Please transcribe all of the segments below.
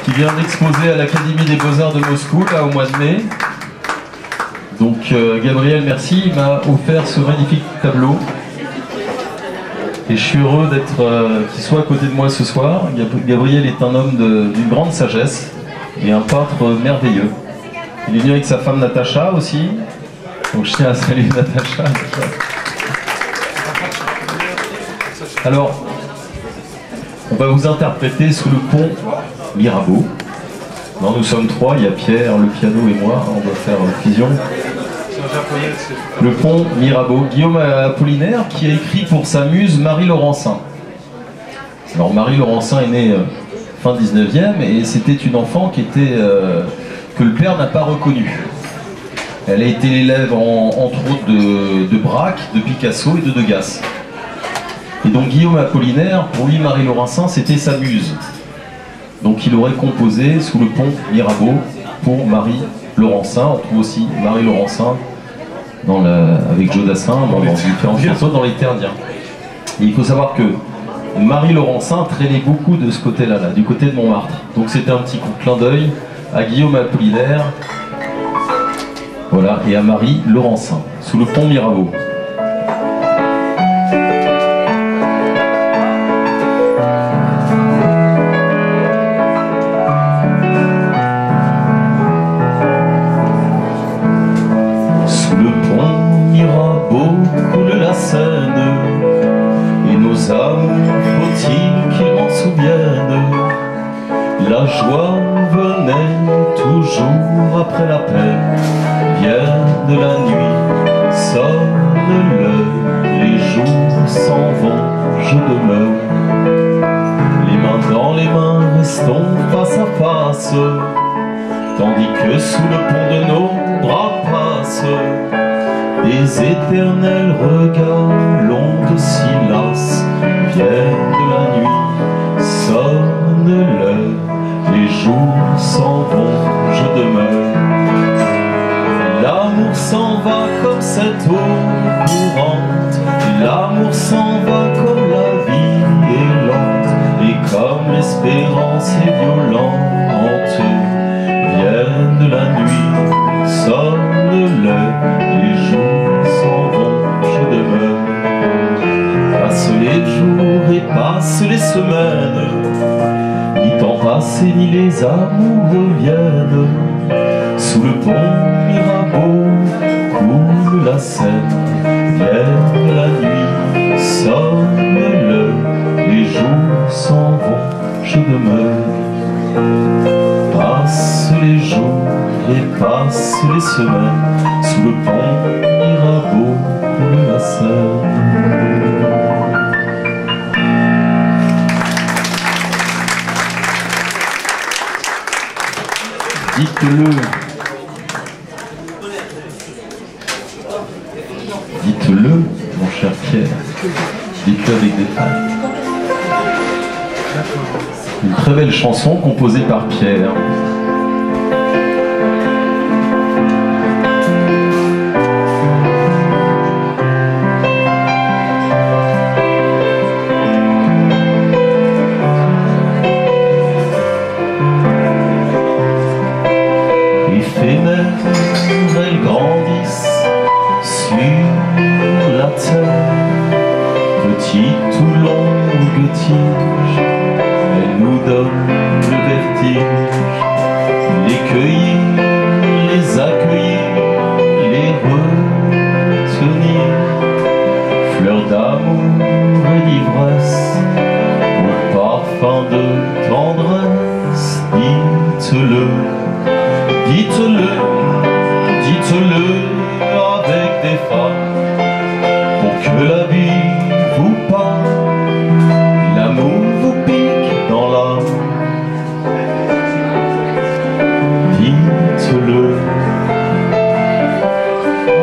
qui vient d'exposer à l'Académie des Beaux-Arts de Moscou, là, au mois de mai. Donc Gabriel, merci, il m'a offert ce magnifique tableau. Et je suis heureux qu'il soit à côté de moi ce soir. Gabriel est un homme d'une grande sagesse et un peintre merveilleux. Il est venu avec sa femme Natacha aussi. Donc je tiens à saluer Natacha. Alors, on va vous interpréter sous le pont Mirabeau. Non, nous sommes trois, il y a Pierre, le piano et moi, on va faire fusion. Le pont Mirabeau. Guillaume Apollinaire qui a écrit pour sa muse Marie Laurencin. Alors Marie Laurencin est née fin 19e et c'était une enfant que le père n'a pas reconnue. Elle a été l'élève entre autres de Braque, de Picasso et de Degas. Et donc Guillaume Apollinaire, pour lui Marie Laurencin c'était sa muse. Donc il aurait composé sous le pont Mirabeau pour Marie Laurencin. On trouve aussi Marie Laurencin avec Joe Dassin dans différentes chansons dans les Terdiens. Et il faut savoir que Marie Laurencin traînait beaucoup de ce côté-là, du côté de Montmartre. Donc c'était un petit coup de clin d'œil à Guillaume Apollinaire, voilà, et à Marie Laurencin, sous le pont Mirabeau. Sous le pont Mirabeau coule la Seine, et nos âmes, faut-il qu'ils m'en souviennent, la joie venait toujours après la peine, vienne la nuit, sonne l'heure, les jours s'en vont, je demeure. Les mains dans les mains, restons face à face, tandis que sous le pont de nos bras passent des éternels regards longs de Silas, vienne la nuit, sonne l'heure, les jours s'en vont, je demeure. L'amour s'en va comme cette eau courante, l'amour s'en va comme la vie est lente, et comme l'espérance est violente, vienne la nuit, sonne l'heure, les jours s'en vont, je demeure. Passent les jours et passent les semaines, ni temps passé ni les amours reviennent. Sous le pont Mirabeau coule la Seine, vienne la nuit, sonne l'heure, les jours s'en vont, je demeure. Passent les jours et passent les semaines, sous le pont Mirabeau coule la Seine. Dites-le. Dites-le, mon cher Pierre. Dites-le avec détail. Une très belle chanson composée par Pierre. Elles grandissent sur la terre, petites ou longues tiges, elles nous donnent le vertige. Les cueillir, les accueillir, les retenir, fleurs d'amour et d'ivresse, au parfum de tendresse, dites-le. Dites-le, dites-le avec des femmes, pour que la vie vous parle, l'amour vous pique dans l'âme. Dites-le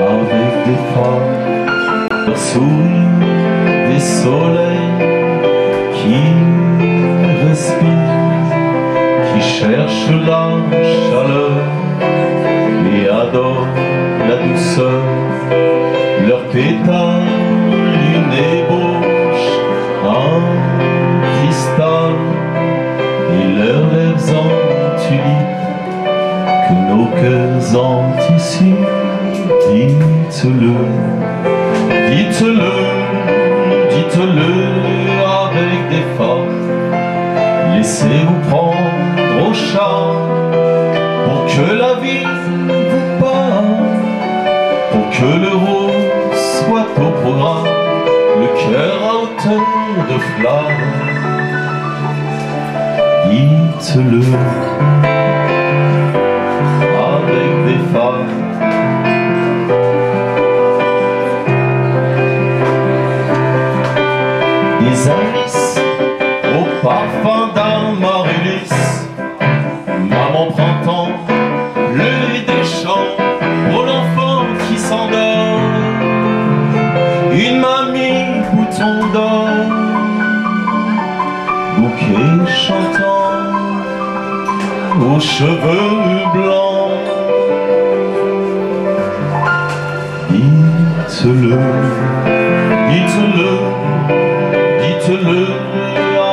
avec des femmes, leur sourire, des soleils qui respirent, qui cherchent la chaleur et adorent la douceur, leurs pétales, une ébauche, un cristal, et leurs lèvres quelques-uns ici, dites-le, dites-le, dites-le avec des femmes. Laissez-vous prendre au charme pour que la vie vous parle, pour que l'euro soit au programme, le cœur à hauteur de flamme. Dites-le avec des femmes. Des Alice au parfum d'Amaryllis, maman printemps, le lit des champs pour l'enfant qui s'endort, une mamie bouton d'or, bouquet chantant aux cheveux blancs. Dites-le, dites-le, dites-le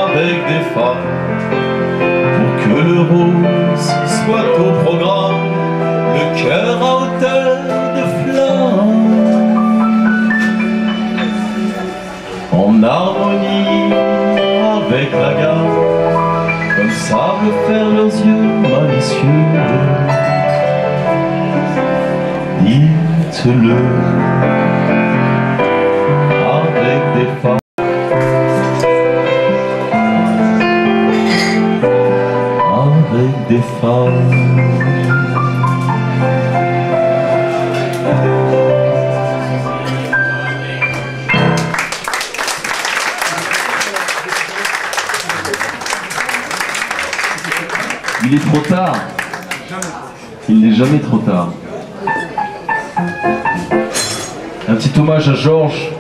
avec des femmes, pour que le rose soit au programme, le cœur à hauteur de flamme, en harmonie avec la gamme, comme savent faire leurs yeux malicieux. Dites-le avec des femmes. Avec des femmes. Il est trop tard. Il n'est jamais trop tard. Un petit hommage à Georges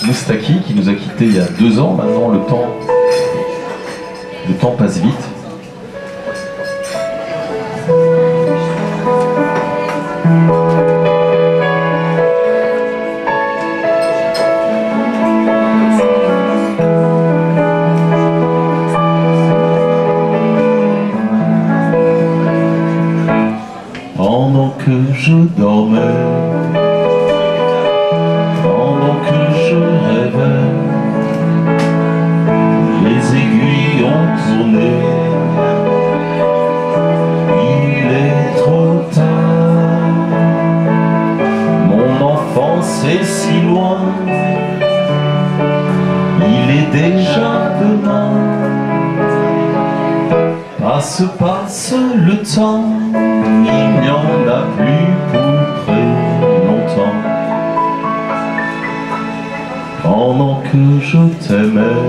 Moustaki qui nous a quittés il y a 2 ans. Maintenant le temps passe vite. Pendant que je dormais, pendant que je rêvais, les aiguilles ont tourné. Il est trop tard, mon enfance est si loin, il est déjà demain. Passe le temps, il n'y en a plus pour très longtemps. Pendant que je t'aimais,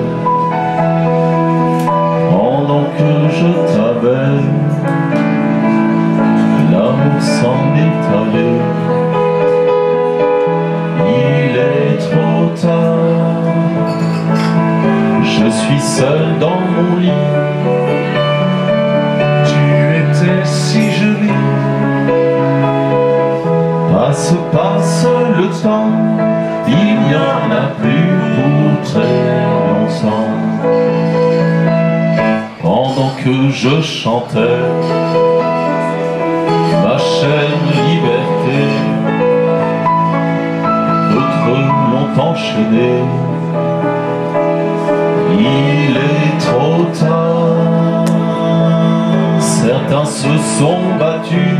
pendant que je t'avais, l'amour s'en est allé. Il est trop tard, je suis seul dans mon lit. Si jolie, passe le temps, il n'y en a plus pour très longtemps. Pendant que je chantais ma chère liberté, d'autres l'ont enchaîné. Il est trop tard, certains se sont battus,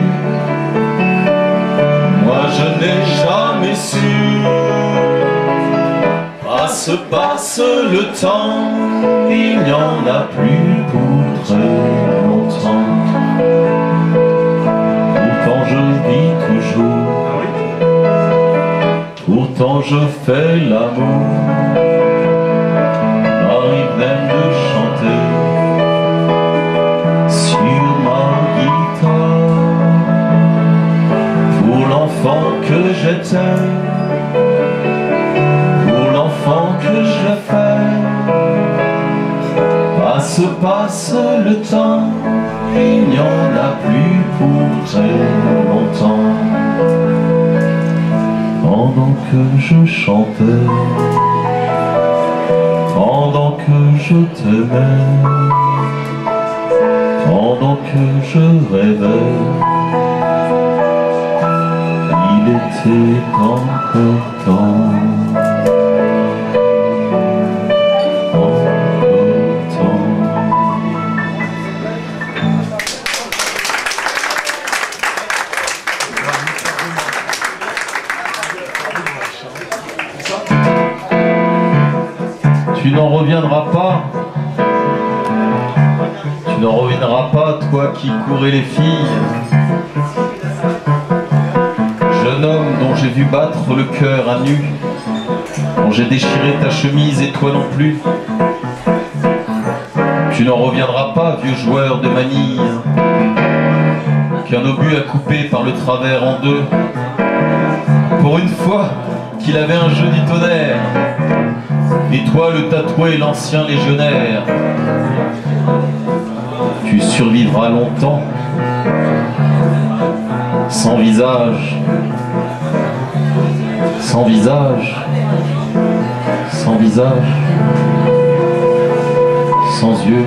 moi je n'ai jamais su. Passe le temps, il n'y en a plus pour très longtemps. Pourtant je vis toujours, pourtant je fais l'amour. Marie venait de chanter sur ma guitare, pour l'enfant que j'étais, pour l'enfant que je fais. Passe le temps, il n'y en a plus pour très longtemps. Pendant que je chantais, pendant que je t'aimais, pendant que je rêvais, il était encore temps. Tu n'en reviendras pas. Tu n'en reviendras pas, toi qui courais les filles. Jeune homme dont j'ai vu battre le cœur à nu, dont j'ai déchiré ta chemise et toi non plus. Tu n'en reviendras pas, vieux joueur de manille, qu'un obus a coupé par le travers en deux. Pour une fois qu'il avait un jeu du tonnerre, et toi le tatoué, l'ancien légionnaire. Tu survivras longtemps, sans visage, sans visage, sans visage, sans yeux.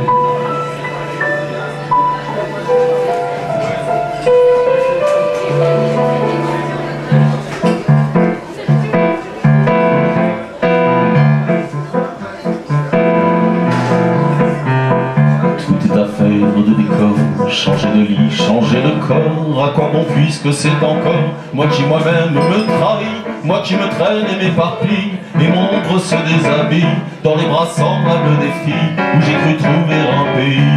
De décor, changer de lit, changer de corps, à quoi bon puisque c'est encore moi qui moi-même me trahis, moi qui me traîne et m'éparpille, et mon ombre se déshabille dans les bras semblables des filles où j'ai cru trouver un pays.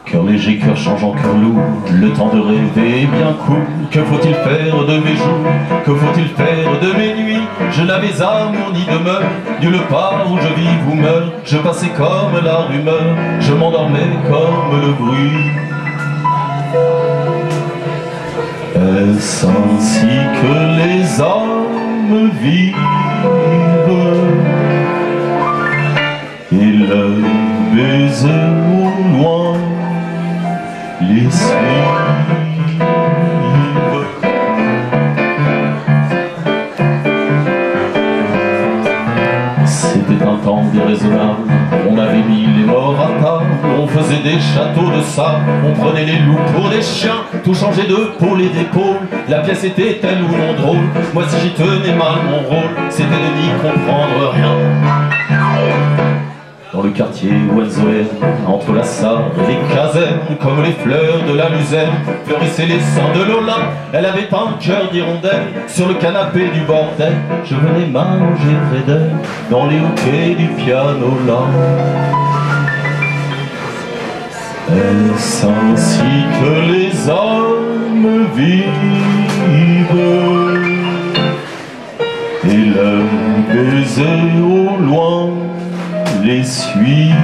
Cœur léger, cœur changeant, cœur lourd, le temps de rêver est bien court. Que faut-il faire de mes jours? Que faut-il faire de mes nuits? Je n'avais amour ni demeure, nulle part où je vis ou meurs. Je passais comme la rumeur, je m'endormais comme le bruit. Est-ce ainsi que les hommes vivent? Et le baiser au loin les suivent. C'était un temps déraisonnable, on avait mis les morts à table, on faisait des châteaux de sable, on prenait les loups pour des chiens, tout changeait d'épaule et d'épaule, la pièce était telle ou non drôle, moi si j'y tenais mal mon rôle, c'était de n'y comprendre rien. Dans le quartier Hohenzollern, entre la Sarre et les casernes, comme les fleurs de la luzerne, fleurissaient les seins de Lola. Elle avait un cœur d'hirondelle, sur le canapé du bordel. Je venais m'allonger près d'elle, dans les hoquets du piano là. Est-ce ainsi que les hommes vivent? Et leur baiser au loin les suivent.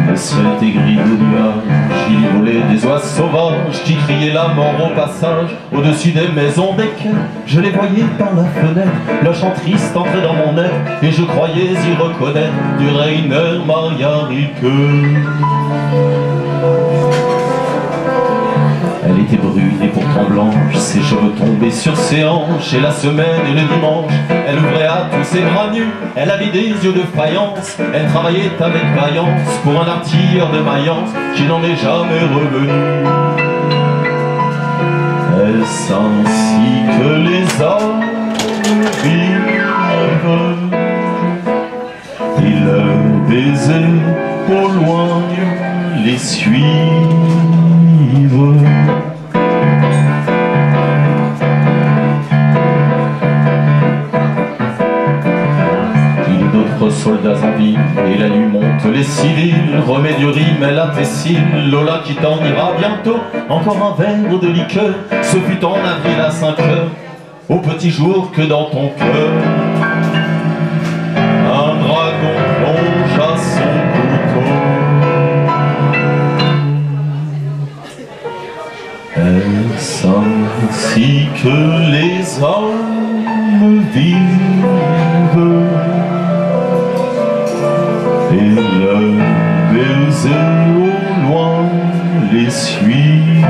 Le ciel était gris de nuages, il y volait des oies sauvages qui criaient la mort au passage. Au-dessus des maisons des quais, je les voyais par la fenêtre, leur chant triste entrait dans mon être, et je croyais y reconnaître du Rainer Maria Rilke. Elle était brune et pourtant blanche, ses cheveux tombaient sur ses hanches, et la semaine et le dimanche, elle ouvrait à tous ses bras nus, elle avait des yeux de faïence, elle travaillait avec vaillance pour un artilleur de Mayence qui n'en est jamais revenu. Est-ce ainsi que les hommes vivent? Et leurs baisers au loin les suivent. Soldats en ville, et la nuit monte les civils, remet du rime et la Tessile, Lola qui t'en ira bientôt, encore un verre de liqueur, ce fut en avril à 5 heures, au petit jour que dans ton cœur, un dragon plonge à son couteau. Est-ce ainsi que les hommes vivent? Et le baiser au loin les suivent.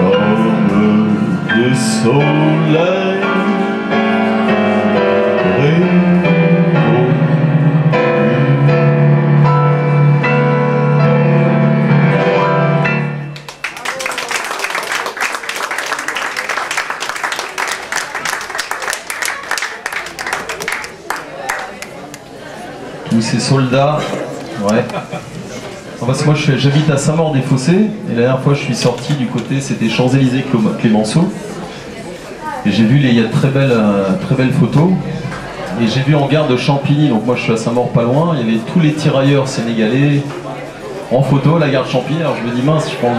Comme des soleils ces soldats, ouais. Parce que moi j'habite à Saint-Maur-des-Fossés, et la dernière fois je suis sorti du côté, c'était Champs-Élysées-Clémenceau. Et j'ai vu, il y a de très belles photos. Et j'ai vu en gare de Champigny, donc moi je suis à Saint-Maur pas loin, il y avait tous les tirailleurs sénégalais en photo, la gare de Champigny. Alors je me dis mince, je prends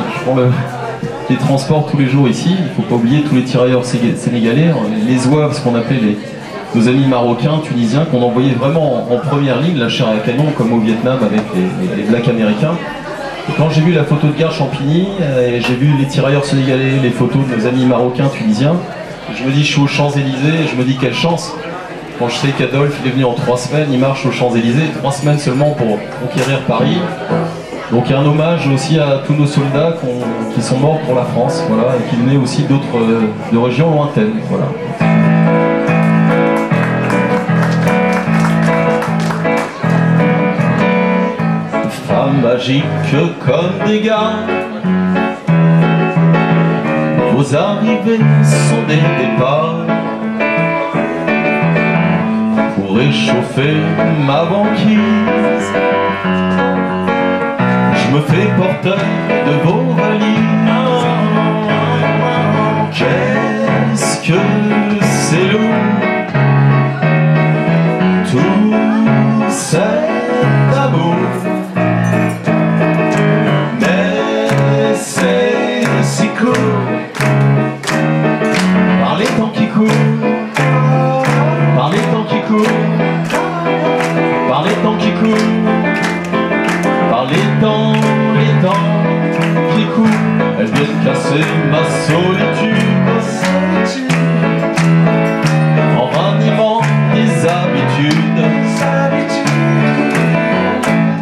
les transports tous les jours ici, il ne faut pas oublier tous les tirailleurs sénégalais, les zouaves, ce qu'on appelait nos amis marocains, tunisiens, qu'on envoyait vraiment en première ligne, la chair à canon, comme au Vietnam avec les blacks américains. Et quand j'ai vu la photo de gare Champigny, j'ai vu les tirailleurs sénégalais, les photos de nos amis marocains, tunisiens, je me dis je suis aux Champs-Élysées, et je me dis quelle chance. Quand je sais qu'Adolphe il est venu en 3 semaines, il marche aux Champs-Élysées, 3 semaines seulement pour conquérir Paris. Donc il y a un hommage aussi à tous nos soldats qui sont morts pour la France, voilà, et qui venaient aussi de régions lointaines. Voilà. Femmes magiques comme des gars, vos arrivées sont des départs pour réchauffer ma banquise. Je me fais porteur de vos valises. Qu'est-ce que c'est lourd, tout cet amour. Mais c'est si court, par les temps qui courent, par les temps qui courent, par les temps qui courent, par les temps qui courent. Elles viennent casser ma solitude en ranimant des habitudes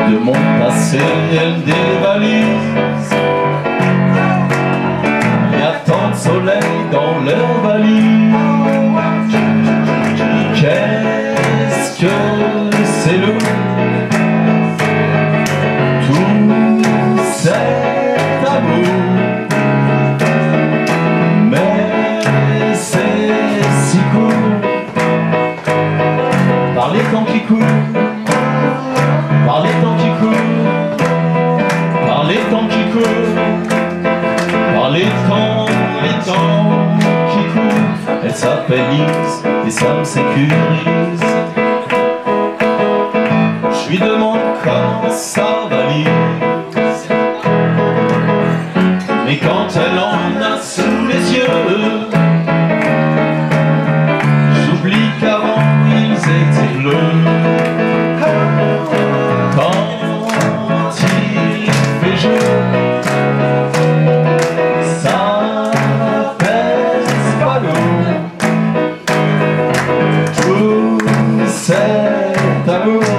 de mon passé. Elles dévalisent, il y a tant de soleil dans leurs valises. Qu'est-ce que c'est lourd, tout cet amour. Mais c'est si court, par les temps qui courent, par les temps qui courent, par les temps qui courent, par les temps qui courent. Elle s'appelle Lise et ça me sécurise. Je lui demande comment ça va Lise, mais quand elle en a sous les yeux, j'oublie qu'avant ils étaient bleus. Quand il fait jour, ça pèse pas lourd, tout cet amour.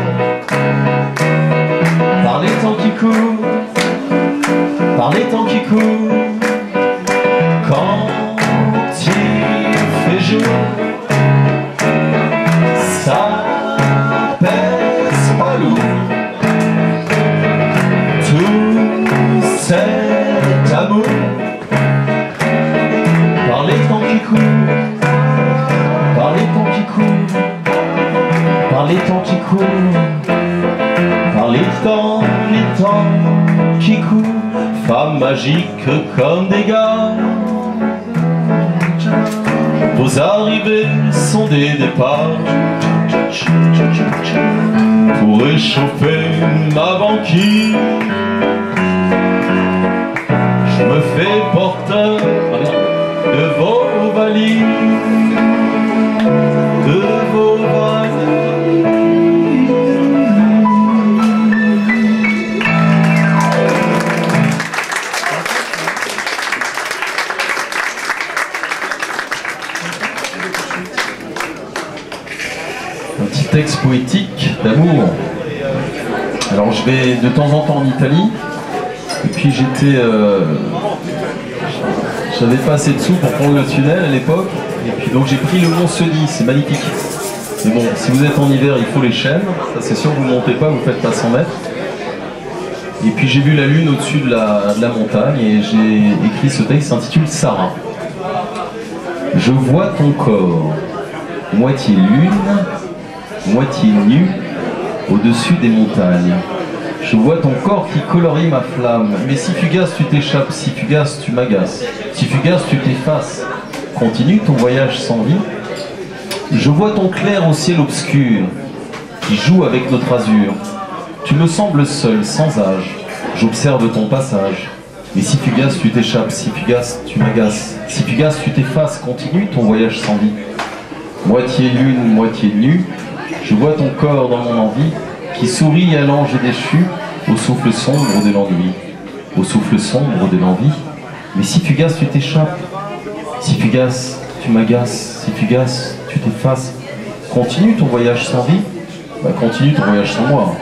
Par les temps qui courent, par les temps qui courent, quand il fait jour, ça pèse pas lourd, tout cet amour. Par les temps qui courent, par les temps qui courent, par les temps qui courent, par les temps qui courent. Femmes magiques comme des gars, vos arrivées sont des départs pour réchauffer ma banquise. Je me fais porteur de vos valises, de vos valises. Un petit texte poétique d'amour. Alors je vais de temps en temps en Italie, et puis j'avais pas assez de sous pour prendre le tunnel à l'époque, et puis donc j'ai pris le mont Cenis, c'est magnifique. Mais bon, si vous êtes en hiver, il faut les chaînes, ça c'est sûr, vous ne montez pas, vous faites pas 100 mètres. Et puis j'ai vu la lune au-dessus de la montagne, et j'ai écrit ce texte, s'intitule Sarah. Je vois ton corps, moitié lune, moitié nu, au-dessus des montagnes. Je vois ton corps qui colorie ma flamme. Mais si fugace tu t'échappes, si fugace tu m'agaces, si fugace tu t'effaces, continue ton voyage sans vie. Je vois ton clair au ciel obscur, qui joue avec notre azur. Tu me sembles seul, sans âge, j'observe ton passage. Mais si fugace tu t'échappes, si fugace tu m'agaces, si fugace tu t'effaces, continue ton voyage sans vie. Moitié lune, moitié nue, je vois ton corps dans mon envie, qui sourit à l'ange déchu, au souffle sombre de l'ennui, au souffle sombre de l'envie. Mais si fugace tu t'échappes, si fugace tu m'agaces, si fugace tu t'effaces, continue ton voyage sans vie, bah continue ton voyage sans moi.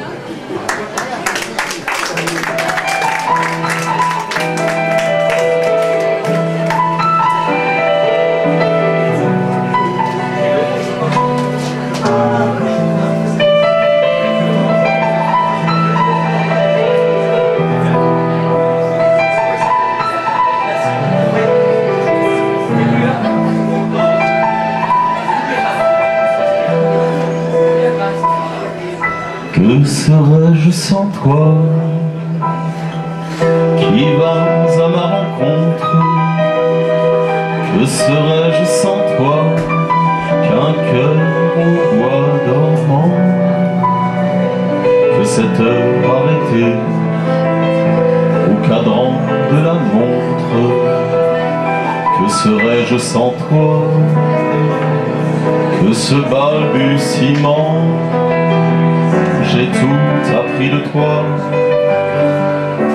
Que serais-je sans toi, qui vas à ma rencontre? Que serais-je sans toi, qu'un cœur au bois dormant? Que cette heure arrêtée au cadran de la montre? Que serais-je sans toi, que ce balbutiement? J'ai tout appris de toi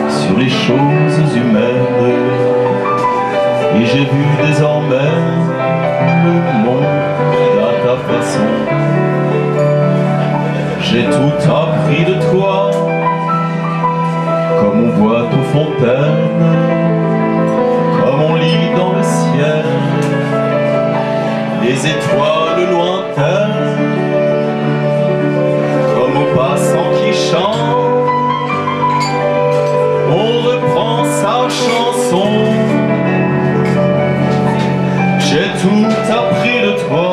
sur les choses humaines, et j'ai vu désormais le monde à ta façon. J'ai tout appris de toi, comme on boit aux fontaines, comme on lit dans le ciel les étoiles lointaines, passant qui chante, on reprend sa chanson. J'ai tout appris de toi,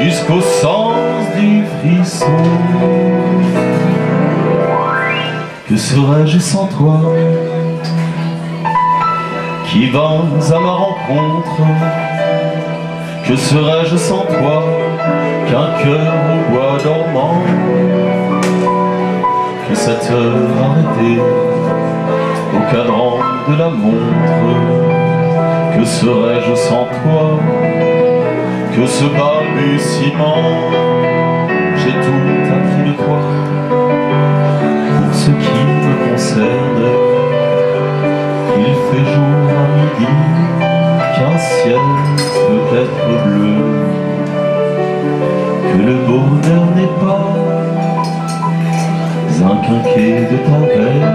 jusqu'au sens du frisson. Que serais-je sans toi, qui vas à ma rencontre? Que serais-je sans toi, qu'un cœur au bois dormant? Que cette heure arrêtée au cadran de la montre? Que serais-je sans toi, que ce balbutiement? J'ai tout appris de toi, pour ce qui me concerne. Il fait jour à midi, qu'un ciel peut être bleu, que le bonheur n'est pas un quinquet de ta veille.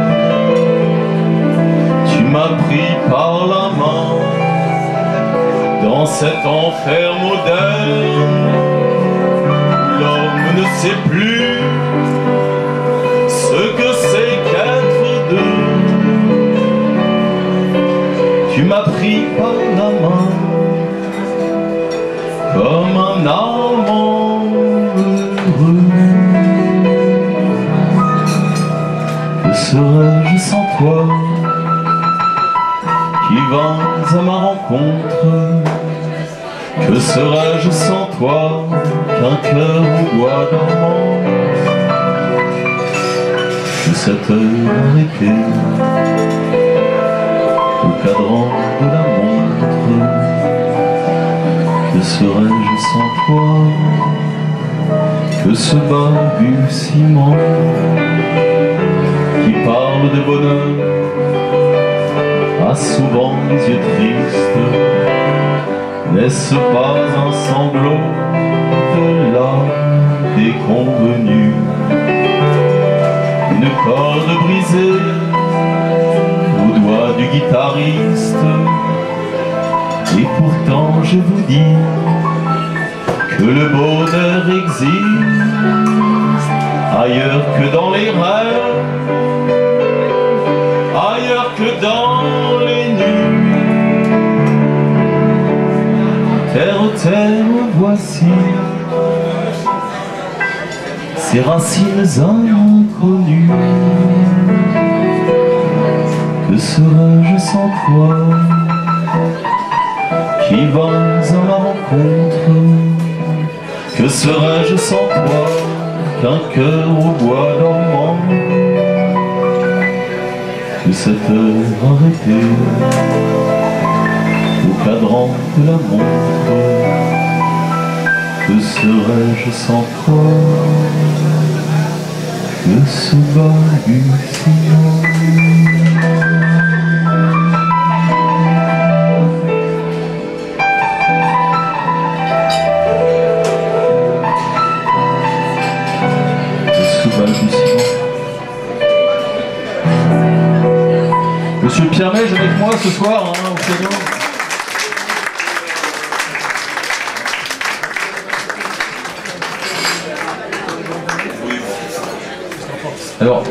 Tu m'as pris par la main dans cet enfer moderne. L'homme ne sait plus ce que c'est qu'être deux. Tu m'as pris par la main comme un amant heureux. Que serais-je sans toi, qui vas à ma rencontre? Que serais-je sans toi, qu'un cœur au bois dormant? Que cette heure arrêtée au cadran de la montre? Que serais-je sans toi, que ce balbutiement qui parle de bonheur a souvent les yeux tristes? N'est-ce pas un sanglot de l'âme déconvenue? Une corde brisée au doigt du guitariste. Et pourtant je vous dis que le bonheur existe ailleurs que dans les rêves, ailleurs que dans les nuits. Terre, terre, voici ces racines inconnues. Que serais-je sans toi, qui vas à ma rencontre? Que serais-je sans toi, qu'un cœur au bois dormant? Que cette heure arrêtée au cadran de la montre? Que serais-je sans toi, que ce balbutiement? Monsieur Pierre Mège avec moi ce soir au piano. Alors,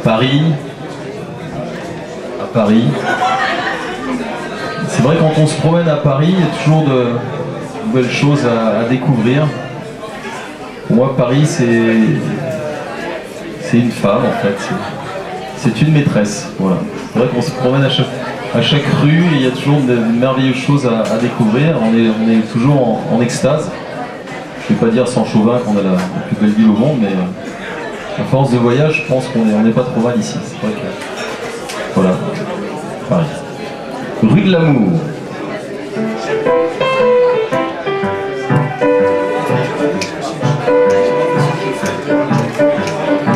Paris, à Paris, c'est vrai quand on se promène à Paris, il y a toujours de nouvelles choses à découvrir. Pour moi, Paris, c'est une femme en fait. C'est une maîtresse, voilà. C'est vrai qu'on se promène à chaque rue et il y a toujours de merveilleuses choses à découvrir. On est toujours en extase. Je ne vais pas dire sans chauvin qu'on a la plus belle ville au monde, mais à force de voyage, je pense qu'on n'est pas trop mal ici. C'est vrai que... Voilà, Paris. Rue de l'Amour.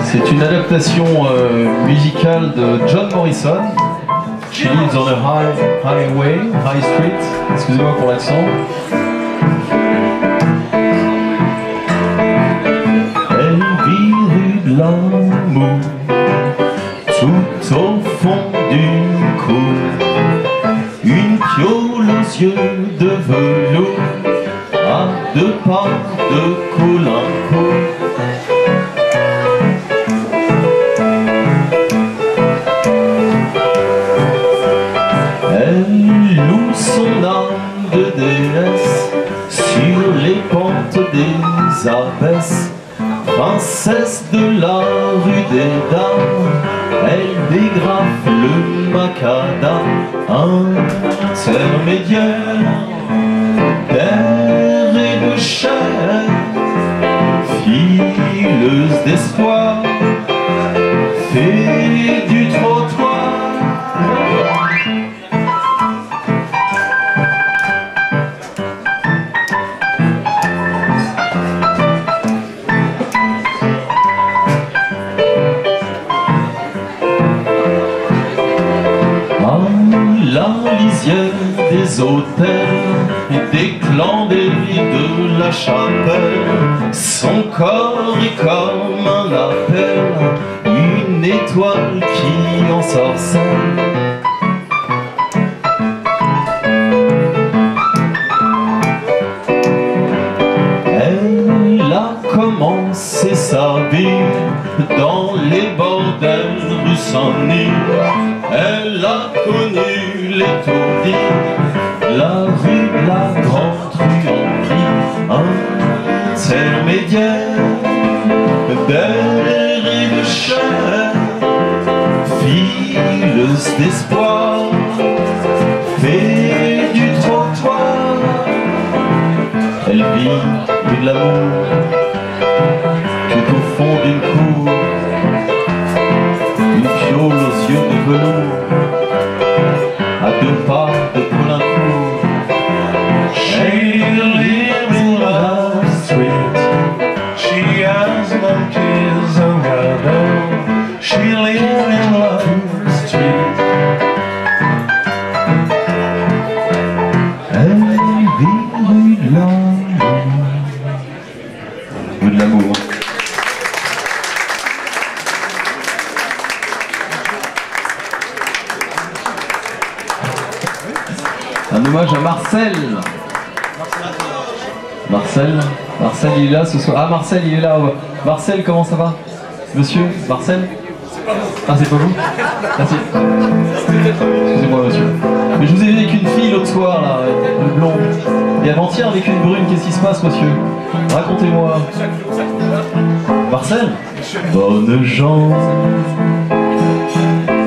C'est une adaptation musicale de John Morrison. She lives on a high street. Excusez-moi pour l'accent. Elle vit rue de l'Amour, tout au fond d'une cour. Une piole aux yeux de velours, à deux pas de Caulaincourt. De déesse sur les pentes des abbesses, princesse de la rue des dames, elle dégrafe le macadam, intermédiaire d'air et de chair, fileuse d'espoir, fée du trottoir. Des hôtels et des clandés de la chapelle, son corps est comme un appel, une étoile qui ensorcelle. Elle a commencé sa vie dans les bordels rue Saint-Denis. Elle a connu les taudis, la rue de la Grande Truanderie, intermédiaire d'air et de chair, fileuse d'espoir, fée du trottoir. Elle vit rue de l'amour, tout au fond d'une cour, une fiole aux yeux de velours, à deux pas de Caulaincourt. She lives in love street, she has no kids around her. She lives in love street. Elle vit rue de l'amour. Rue de l'amour. Un hommage à Marcel. Marcel il est là ce soir. Ah Marcel il est là. Marcel comment ça va? Monsieur Marcel? Ah c'est pas vous? Merci. Excusez-moi monsieur. Mais je vous ai vu avec une fille l'autre soir là, une blonde. Et avant-hier avec une brune, qu'est-ce qui se passe monsieur? Racontez-moi. Marcel. Bonnes gens,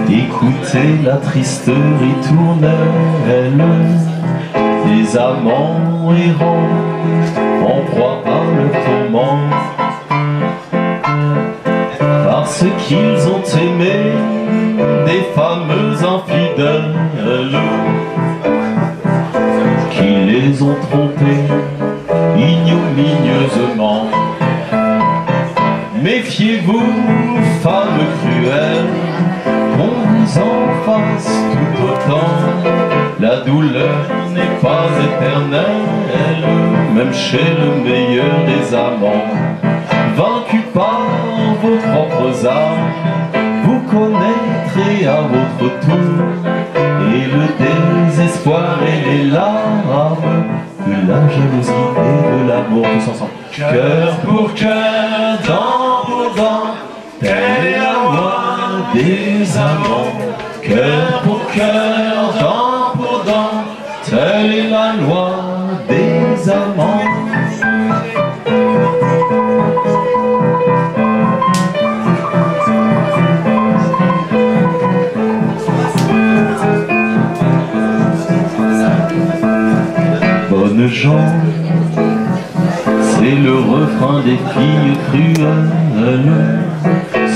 écoutez la triste ritournelle des amants errants en proie à leur tourment, parce qu'ils ont aimé des fameux infidèles qui les ont trompés ignominieusement. Méfiez-vous, femmes cruelles, qu'on vous en fasse tout autant. La douleur n'est pas éternelle, même chez le meilleur des amants. Vaincus par vos propres armes, vous connaîtrez à votre tour et le désespoir et les larmes de la jalousie et de l'amour. Tous ensemble. Cœur pour cœur, dent pour dent, telle est la loi des amants. Cœur pour cœur, dent pour dent, telle est la loi des amants. Bonnes gens, c'est le refrain des filles cruelles,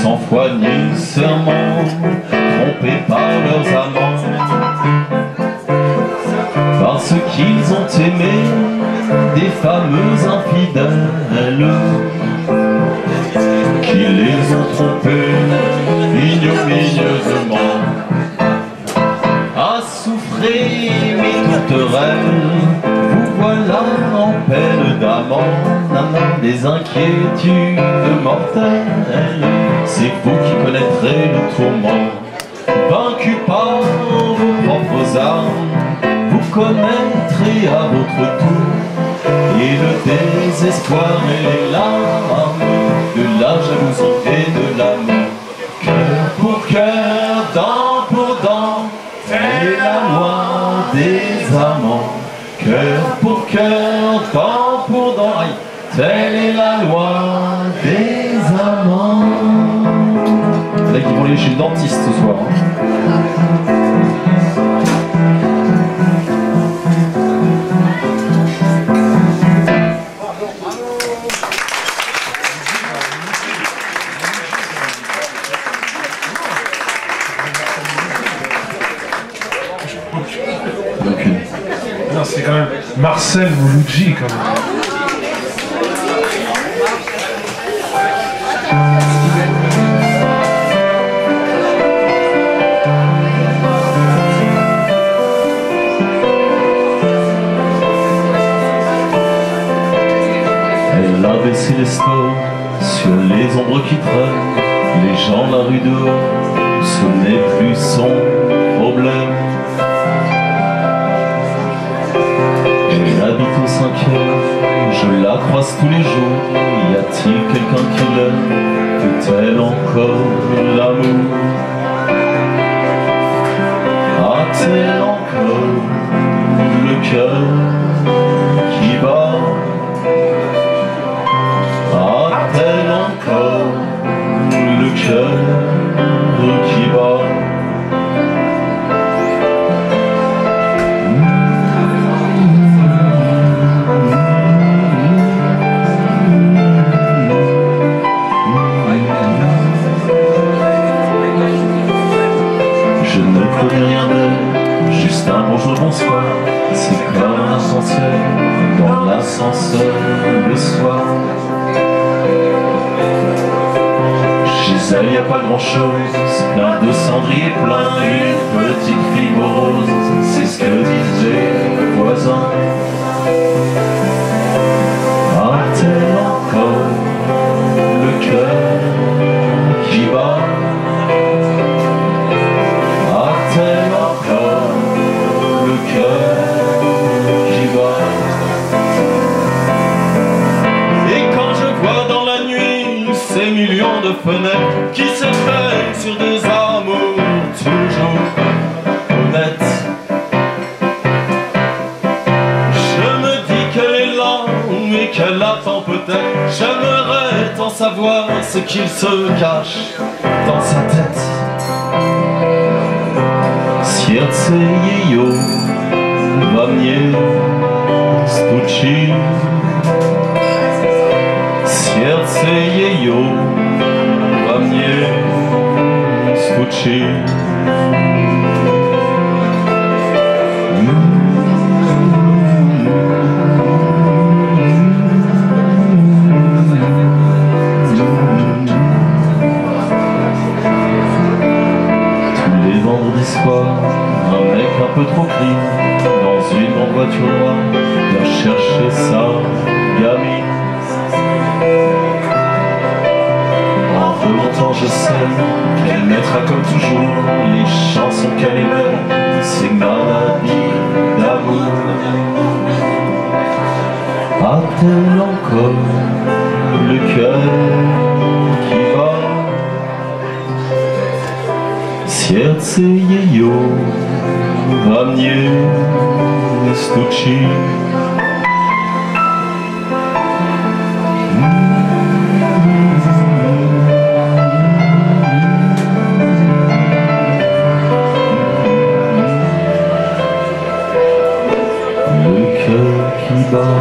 sans foi ni serment, trompées par leurs amants, parce qu'ils ont aimé des fameux infidèles qui les ont trompés ignominieusement. À souffrir mes tourterelles, vous voilà en peine d'amant, des inquiétudes mortelles, c'est vous qui connaîtrez le tourment. Vaincus par vos propres armes, vous connaîtrez à votre tour et le désespoir et les larmes de la jalousie et de l'amour. Cœur pour cœur, dent pour dent, telle est la loi des amants. Cœur pour cœur, dent pour dent, aïe, telle est la loi des amants. Là qui vont aller chez le dentiste ce soir. Non, c'est quand même Marcel Mouloudji quand même. Elle a baissé les stores sur les ombres qui traînent, les gens la rue dehors, ce n'est plus son problème. Elle habite au 5e, je la croise tous les jours. Y a-t-il quelqu'un qui l'aime? Peut-elle encore l'amour? A-t-elle encore le cœur qui bat? A-t-elle encore le cœur qui bat? Rien d'elle, juste un bonjour, bonsoir. C'est comme un ascenseur dans l'ascenseur le soir. Chez elle y a pas grand chose, plein de cendriers, plein une petite fille rose. C'est ce que disaient le voisin. A-t-elle encore le cœur qui bat? A-t-elle encore le cœur qui bat? Et quand je vois dans la nuit ces millions de fenêtres qui s'éteignent sur des amours toujours honnêtes, je me dis qu'elle est là, mais qu'elle attend peut-être. J'aimerais tant savoir ce qu'il se cache dans sa tête. Serce jejo во мне стучит, сердце ее во мне стучит. Un mec un peu trop clean dans une grande voiture noire vient chercher sa gamine. En remontant je sais qu'elle mettra comme toujours les chansons qu'elle aimait, c'est maladie d'amour. A-t-elle encore le cœur qui bat? Serce jejo во мне стучит. Le cœur qui bat.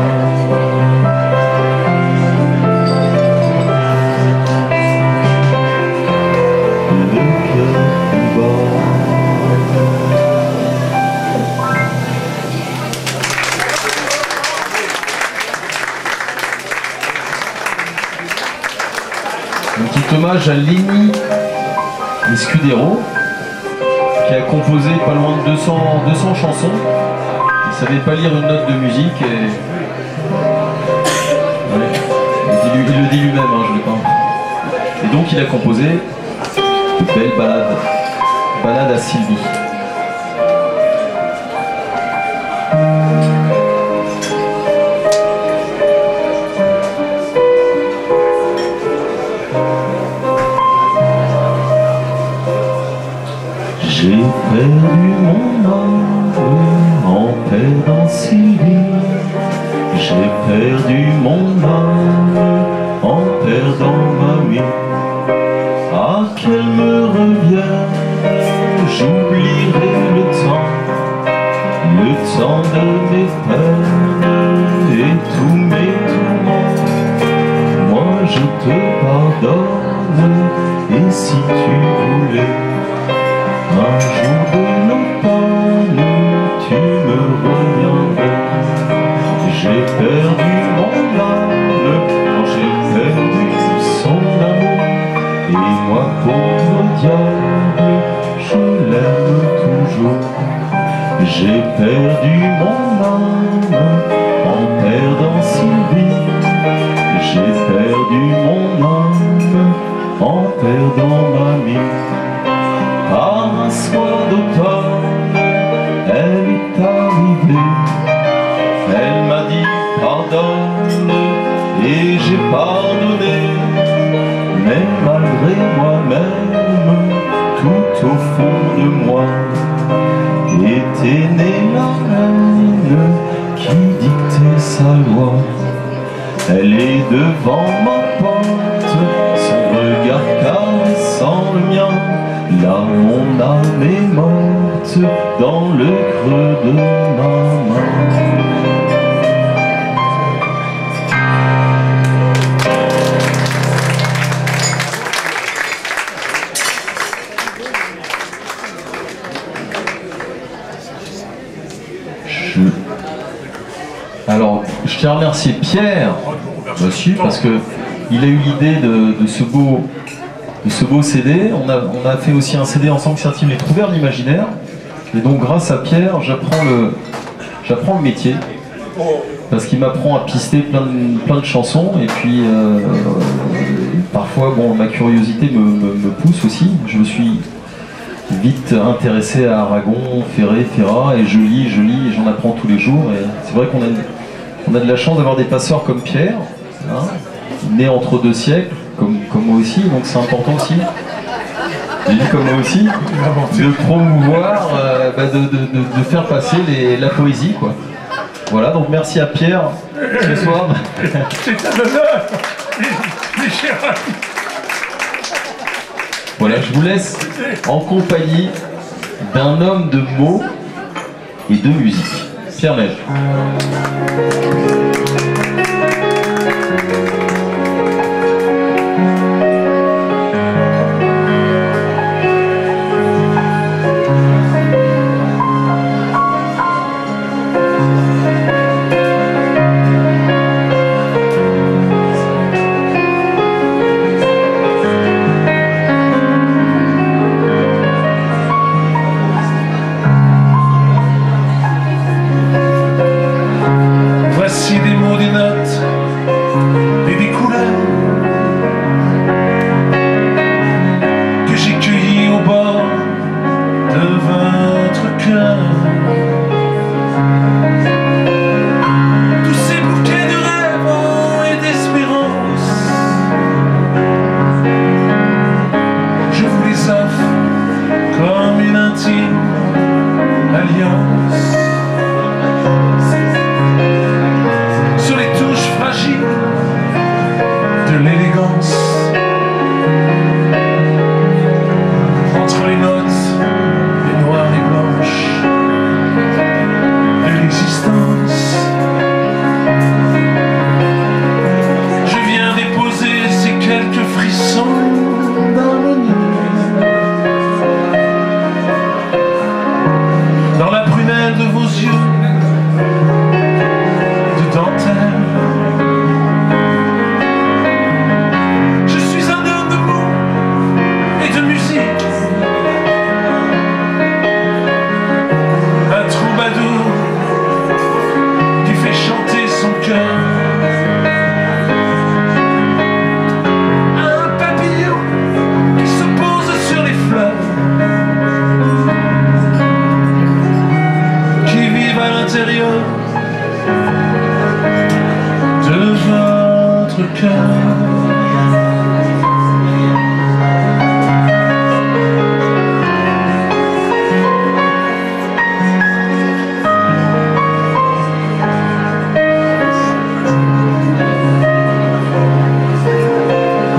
Un petit hommage à Lenny Escudero qui a composé pas loin de 200 chansons. Il savait pas lire une note de musique et ouais. Il le dit lui-même, hein, je l'ai pas. Et donc il a composé de belles ballades à Sylvie. J'ai perdu mon âme en perdant Sylvie. J'ai perdu mon âme en perdant mamie. Ah, qu'elle me revienne, j'oublierai le temps de mes peines et tous mes tourments. Moi je te pardonne, et si tu voulais un jour de l'automne, tu me reviendrais. J'ai perdu mon âme quand j'ai perdu son amour, et moi pauvre diable, je l'aime toujours. J'ai perdu mon âme en perdant Sylvie. J'ai perdu mon âme en perdant mamie. Un soir d'automne, elle est arrivée. Elle m'a dit pardonne, et j'ai pardonné. Mais malgré moi-même, tout au fond de moi, était née la reine qui dictait sa loi. Elle est devant ma porte, son regard caressant le mien. Là mon âme est morte dans le creux de ma main. Alors, je tiens à remercier Pierre aussi parce que il a eu l'idée de ce beau CD. On a fait aussi un CD ensemble qui s'intitule Les Trouvères de l'Imaginaire. Et donc grâce à Pierre, j'apprends le métier. Parce qu'il m'apprend à pister plein de chansons. Et puis parfois bon, ma curiosité me pousse aussi. Je me suis vite intéressé à Aragon, Ferré, Ferrat, et je lis et j'en apprends tous les jours. Et c'est vrai qu'on a de la chance d'avoir des passeurs comme Pierre, hein, né entre deux siècles, comme moi aussi, donc c'est important aussi, comme moi aussi, de promouvoir, de faire passer la poésie, quoi. Voilà, donc merci à Pierre ce soir. C'est un honneur. les chers. Voilà, je vous laisse en compagnie d'un homme de mots et de musique. Pierre Neige.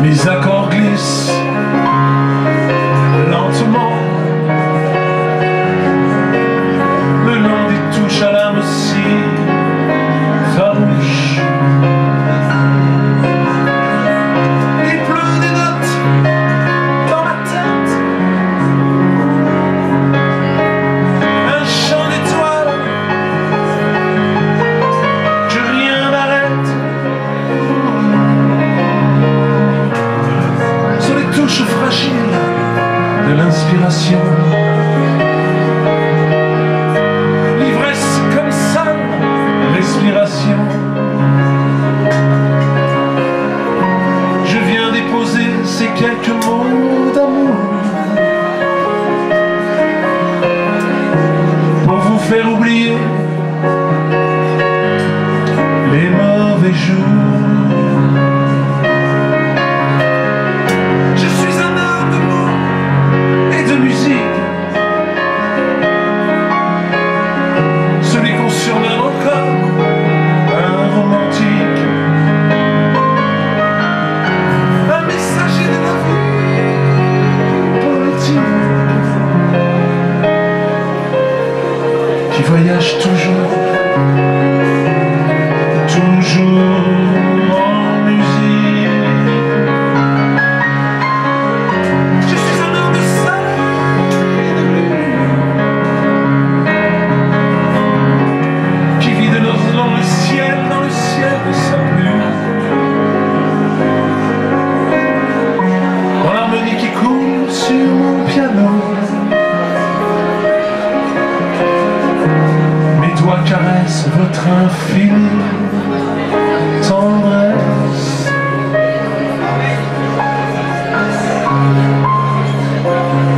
Les accords glissent lentement le long des touches à l'âme si farouche. Il pleut des notes dans ma tête, un chant d'étoiles que rien n'arrête. Sur les touches fragiles de l'inspiration, l'ivresse comme ça, respiration. Je viens déposer ces quelques mots d'amour pour vous faire oublier les mauvais jours. Je suis un homme de mots et de musique, celui qu'on surnomme encore un romantique, un messager de la vie politique, qui voyage toujours en musique. Je suis un homme de soleil et de lune, qui vit dans le ciel de sa plume, dans l'harmonie qui coule sur mon piano. Mes doigts caressent votre infinie tendresse.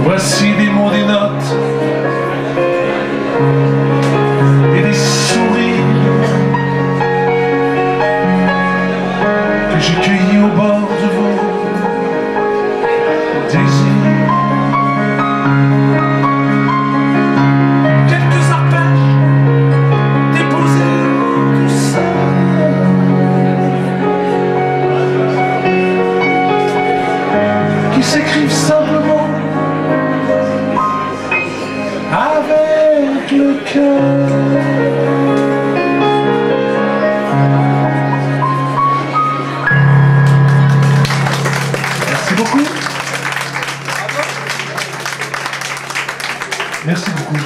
Voici des mots, des notes et des sourires que j'ai cueillis au bord de vos désirs. Quelques arpèges déposés tout seuls le cœur. Merci beaucoup. Merci beaucoup.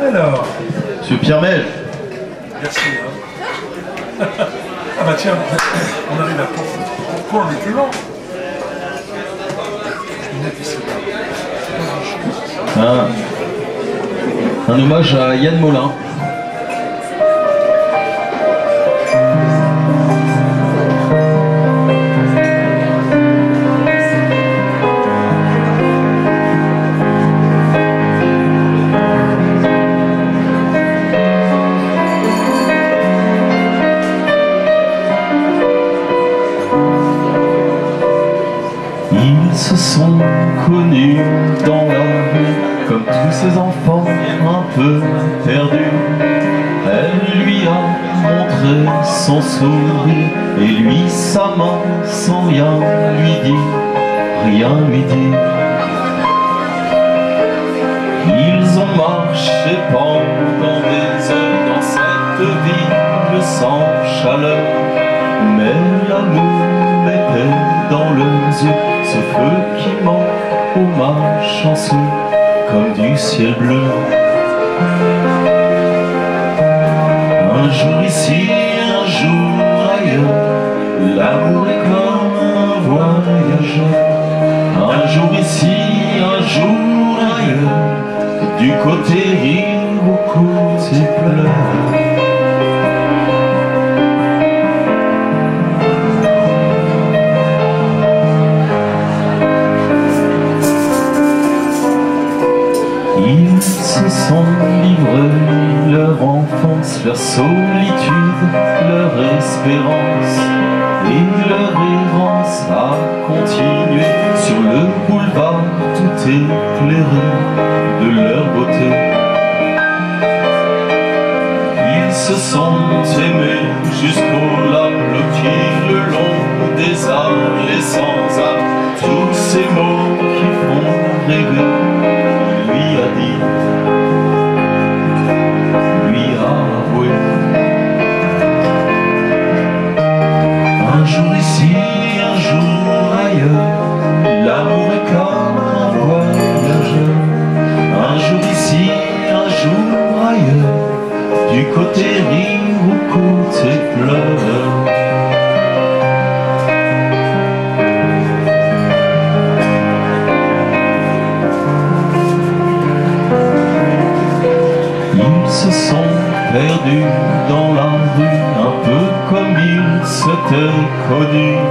Alors. Monsieur Pierre Mel. Merci. Hein. Ah bah tiens, on arrive à pourquoi on est plus lent. Un hommage à Yann Mollin. Ils se sont connus dans la rue, comme tous ces enfants un peu perdus. Elle lui a montré son sourire et lui sa main sans rien lui dire, rien lui dire. Ils ont marché pendant des heures dans cette ville sans chaleur, mais l'amour était dans leurs yeux, ce feu qui manque aux mains chanceux comme du ciel bleu. Un jour ici, un jour ailleurs, l'amour est comme un voyageur. Un jour ici, un jour ailleurs, du côté rire au côté pleurs. Ils se sont livrés leur enfance, leur solitude, leur espérance, et leur errance a continué sur le boulevard tout éclairé de leur beauté. Ils se sont aimés jusqu'au lac blotti le long des allées sans âme, tous ces mots qui font rêver. Lui a dit, lui a avoué. Un jour ici, un jour ailleurs, l'amour est comme un voyageur. Un jour ici, un jour ailleurs, du côté rire au côté pleurs. Se sont perdus dans la rue, un peu comme ils s'étaient connus,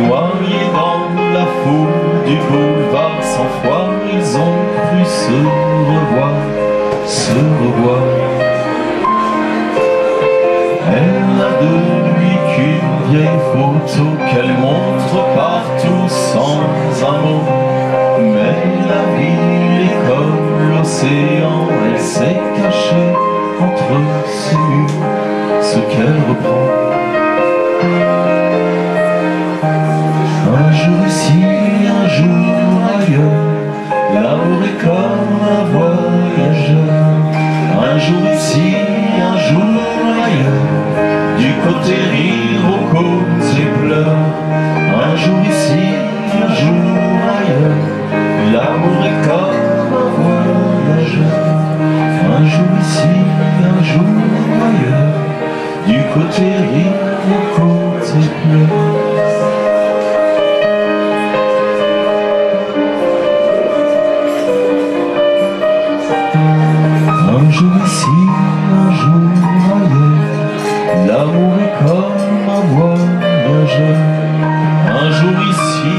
noyés dans la foule du boulevard. 100 fois ils ont cru se revoir, se revoir. Elle n'a de lui qu'une vieille photo qu'elle montre partout sans un mot. Mais la ville est comme l'océan, elle s'est cachée entre ses murs, ce qu'elle reprend. Un jour ici, un jour ailleurs, l'amour est comme un voyageur. Un jour ici, un jour ailleurs, du côté rire au côté pleurs. Un jour ici, un jour ailleurs, l'amour est comme un voyageur. Un jour ici, un jour ailleurs, du côté rire au côté pleurs. Un jour ici, un jour ailleurs, l'amour est comme un voyageur. Un jour ici,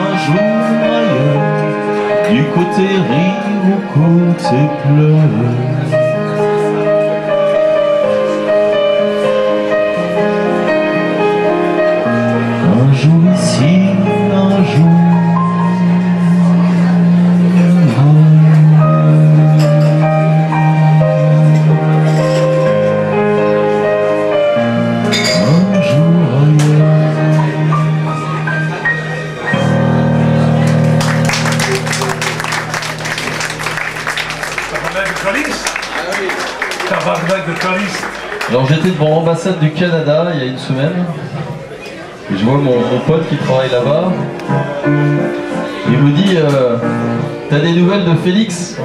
un jour ailleurs, du côté rire au côté pleurs. Un jour ici, un jour tabarnak de colis. Tabarnak de colis. Alors j'étais devant l'ambassade du Canada il y a une semaine. Et je vois mon pote qui travaille là-bas. Il me dit t'as des nouvelles de Félix?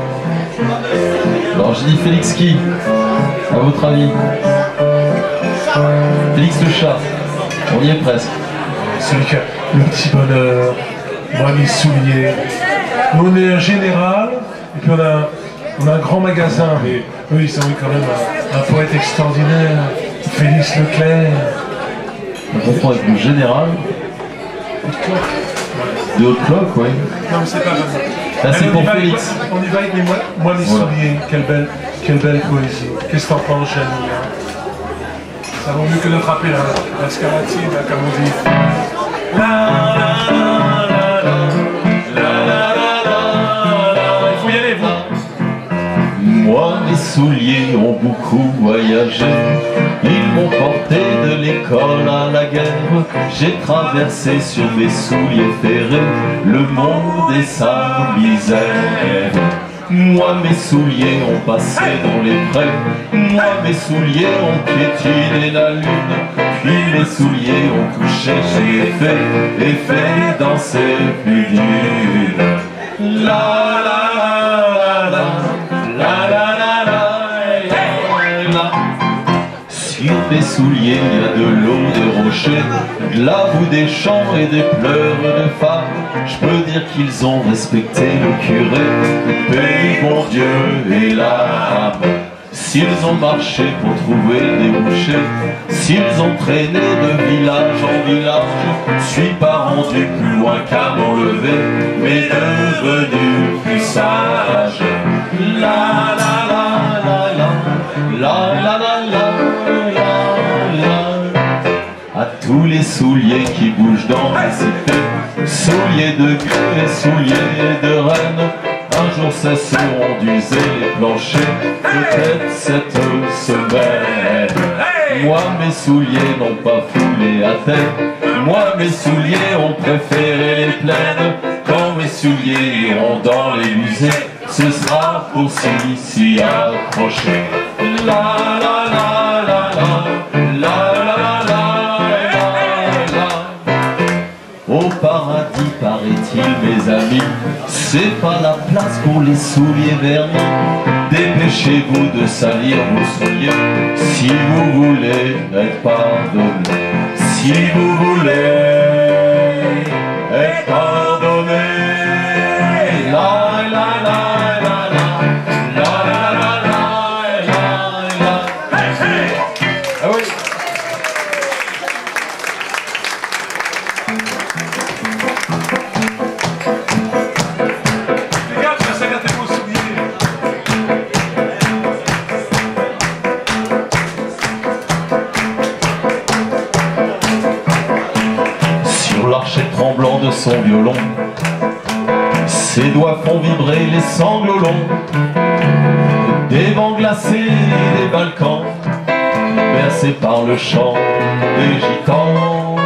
Alors j'ai dit Félix qui? À votre avis? Félix le chat. On y est presque. Celui qui a le petit bonheur, moi mes souliers. Nous on est un général, et puis on a un grand magasin, mais eux ils ont eu quand même un poète extraordinaire, Félix Leclerc. On comprend avec le général. De haute cloque, oui. Non mais c'est pas grave. Là c'est pour Félix. On y va avec moi mes souliers, quelle belle poésie. Qu'est-ce que t'en penses, Janie? Ça vaut mieux que de frapper la scarlatine, là, comme on dit. La, la, la, la, la, la, la, la. Il faut y aller, vous. Moi, mes souliers ont beaucoup voyagé. Ils m'ont porté de l'école à la guerre. J'ai traversé sur mes souliers ferrés le monde et sa misère. Moi mes souliers ont passé dans les prés. Moi mes souliers ont piétiné la lune. Puis mes souliers ont couché chez les fées et fait danser plus d'une. La la la la la la la la la. Sur mes souliers il y a de l'eau, des rochers, de la boue des champs et des pleurs de femmes. Je peux dire qu'ils ont respecté le curé, le pays, bon Dieu et l'âme. S'ils ont marché pour trouver des bouchers, s'ils ont traîné de village en village, je suis pas rendu plus loin qu'à m'enlever, mais devenu plus sage. La la la la la la la la la. À tous les souliers qui bougent dans la cité, souliers de grue et souliers de reine, un jour cesseront d'user les planchers, peut-être cette semaine. Moi mes souliers n'ont pas foulé à terre, moi mes souliers ont préféré les plaines. Quand mes souliers iront dans les musées, ce sera pour s'y accrocher. La la la la la la la la la. Au paradis, paraît-il, mes amis, c'est pas la place pour les souliers vernis. Dépêchez-vous de salir vos souliers si vous voulez être pardonné. Si vous voulez être pardonné. La la la la la la la la la la la. Ah oui. L'archet tremblant de son violon, ses doigts font vibrer les sanglots longs des vents glacés des Balkans, bercés par le chant des gitans.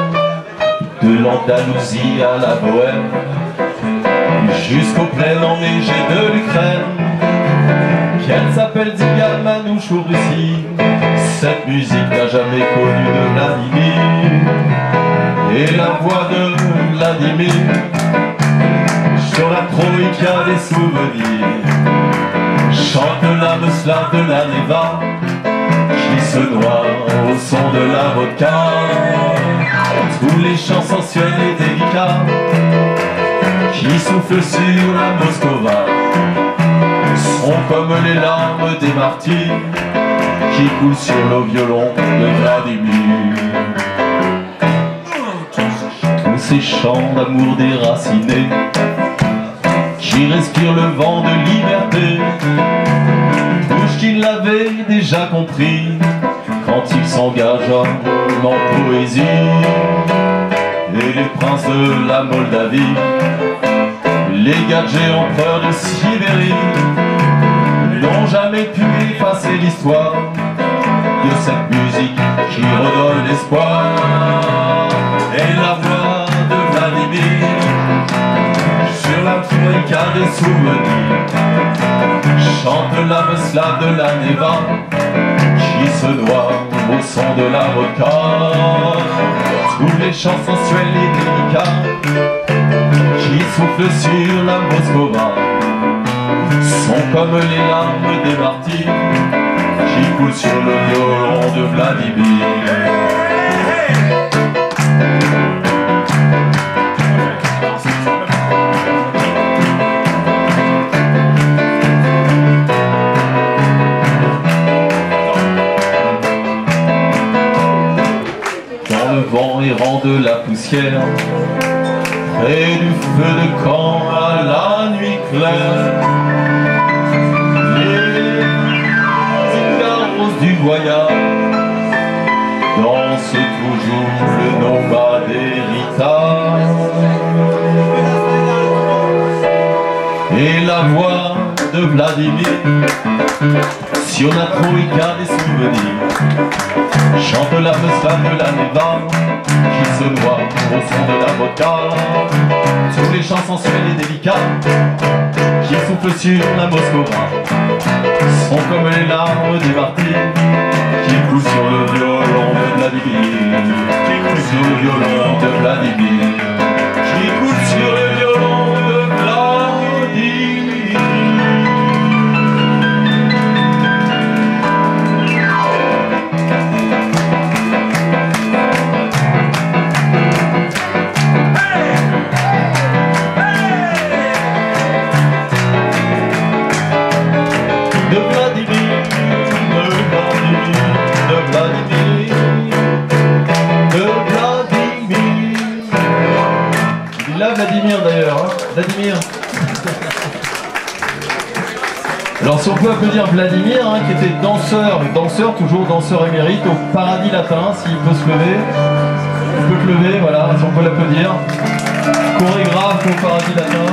De l'Andalousie à la Bohème, jusqu'aux plaines enneigées de l'Ukraine. Qu'elle s'appelle Dziga, Manouche ou Russie, cette musique n'a jamais connu de Vladimir. Et la voix de Vladimir, sur la troïka des souvenirs, chante l'âme slave de la Neva, qui se noie au son de la vodka. Tous les chants sensuels et délicats, qui soufflent sur la Moscova, sont comme les larmes des martyrs, qui coulent sur le violon de Vladimir. Ces chants d'amour déracinés, qui respirent le vent de liberté, bouche qu'il l'avait déjà compris quand il s'engagea en poésie. Et les princes de la Moldavie, les gadgets empereurs de Sibérie, n'ont jamais pu effacer l'histoire de cette musique qui redonne espoir. Et la voix de Vladimir, sur la troïka des souvenirs, chante l'âme slave de la Neva qui se noie au son de la vodka. Tous les chants sensuels et délicats qui soufflent sur la Moscova sont comme les larmes des martyrs qui coulent sur le violon de Vladimir. Vent errant de la poussière, près du feu de camp à la nuit claire, les carrosses du voyage dansent toujours le nomade héritage. Et la voix de Vladimir sur la troïka des souvenirs chante la slave de la Neva qui se noie au son de la vodka. Tous les chants sensuels et délicats qui soufflent sur la Moscova sont comme les larmes des martyrs qui coulent sur le violon de Vladimir, qui coulent sur le violon de Vladimir, qui coulent sur le violon de Vladimir. Vladimir d'ailleurs, hein. Vladimir. Alors si on peut applaudir Vladimir, hein, qui était danseur toujours danseur émérite au Paradis Latin, s'il peut se lever. Il peut te lever, voilà, si on peut l'applaudir. Chorégraphe au Paradis Latin.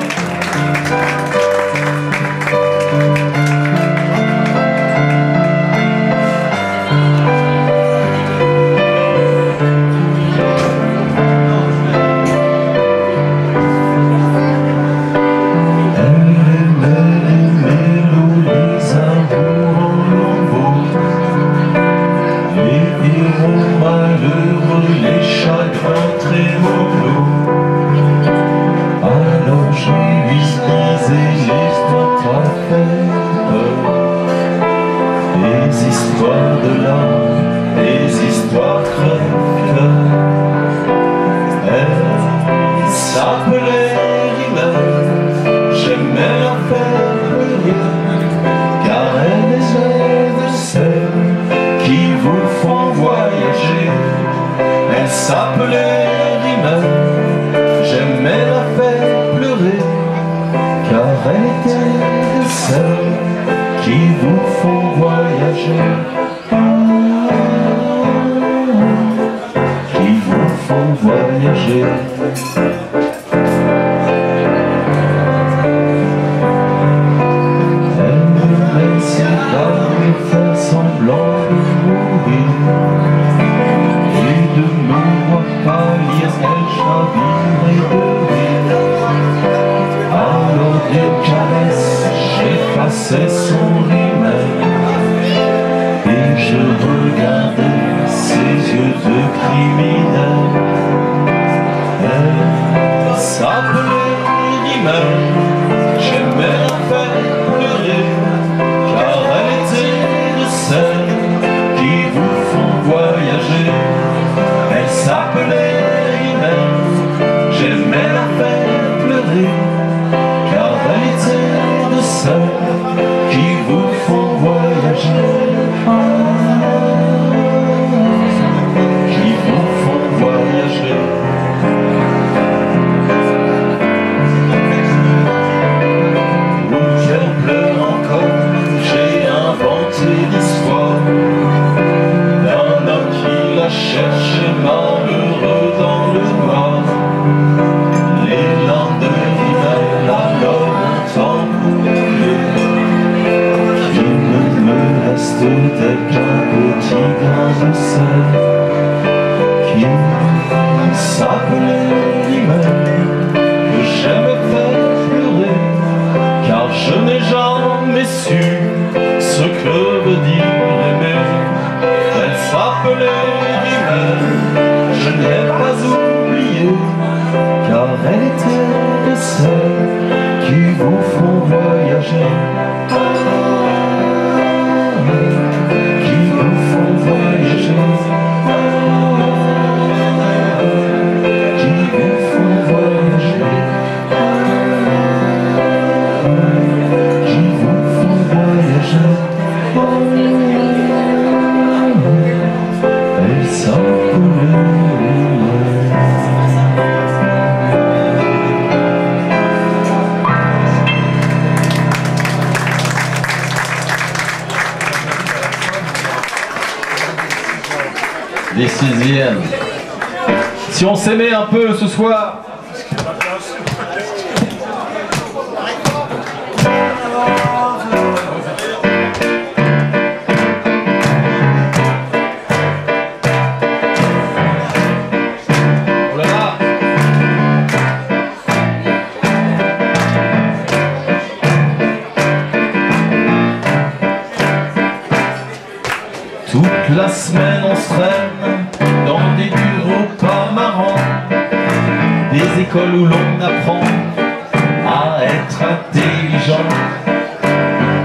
Je n'ai jamais su ce que veut dire aimer. Elle s'appelait Rimel, je ne l'ai pas oubliée, car elle était de celles qui vous font voyager. Qui vous font voyager. Des sixièmes. Si on s'aimait un peu ce soir. Oh là là. Toute la semaine on se traîne dans des bureaux pas marrants, des écoles où l'on apprend à être intelligent.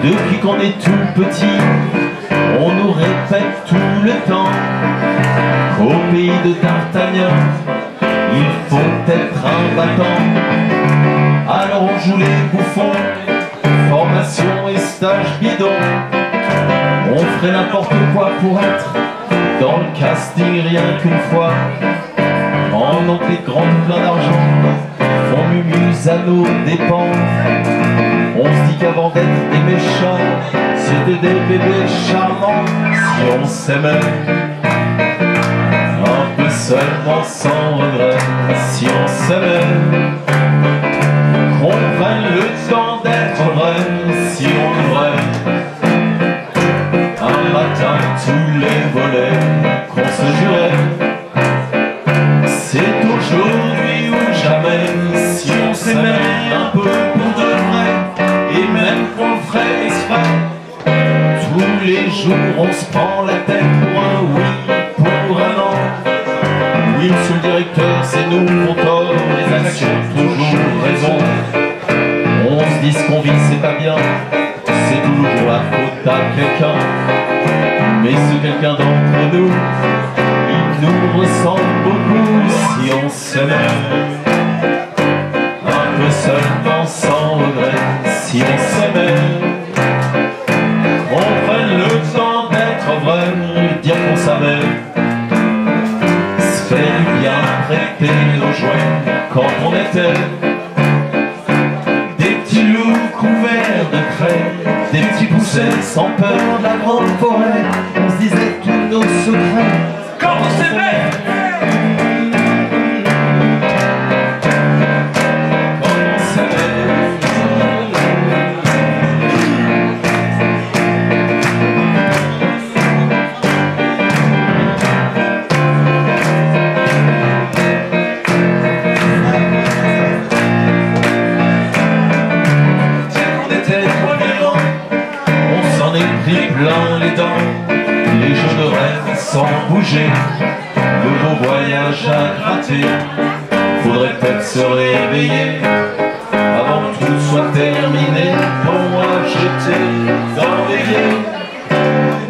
Depuis qu'on est tout petit, on nous répète tout le temps qu'au pays de D'Artagnan, il faut être un battant. Alors on joue les bouffons, formation et stage bidon. On ferait n'importe quoi pour être dans le casting rien qu'une fois. Pendant que les grands pleins d'argent font mumuse à nos dépens. On se dit qu'avant d'être des méchants, c'était des bébés charmants. Si on s'aimait un peu seulement sans regret, si on s'aimait, qu'on prenne le temps d'être vrai, si on devrait un matin tous les volets qu'on se jurait. C'est aujourd'hui ou jamais, si on s'aimait un peu pour de vrai, et même qu'on le ferait exprès. Tous les jours on se prend la tête pour un oui, pour un non. Oui monsieur le directeur, c'est nous qu'on tort, les actions toujours raison. On se dit ce qu'on vit c'est pas bien, c'est toujours la faute à quelqu'un. Mais ce quelqu'un d'entre nous, il nous ressemble beaucoup. Si on s'aimait un peu seulement sans regret, si on s'aimait, qu'on prenne le temps d'être vrai, dire qu'on savait se faire du bien, prêter nos jouets quand on était des petits loups couverts de craie, des petits poussets sans peur de la grande forêt. On se disait tous nos secrets quand on s'aimait. Quand on s'aimait. Plein les dents, les jeux de rêve sans bouger, le beau voyage à gratter. Faudrait peut-être se réveiller avant que tout soit terminé. Pour moi j'étais dans les lieux,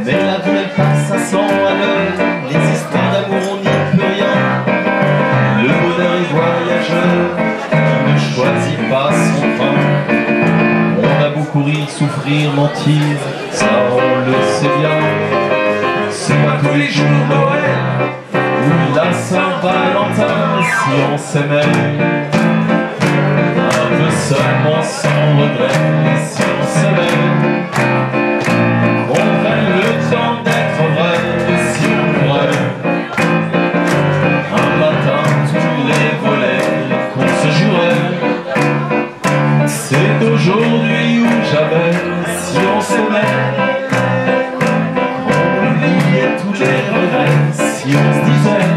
mais la vie elle passe à 100 à l'heure. Les histoires d'amour on n'y peut rien. Le bonheur est voyageur qui ne choisit pas son train. On a beau courir, souffrir, mentir, ça on le sait bien. C'est pas tous les jours Noël ou la Saint-Valentin. Si on s'aimait un peu seulement sans regret, si on s'aimait, qu'on prenne le temps d'être vrai, si on pourrait un matin tous les volets qu'on se jurait. C'est aujourd'hui ou jamais, si on s'aimait, qu'on oubliait tous les regrets, si on se disait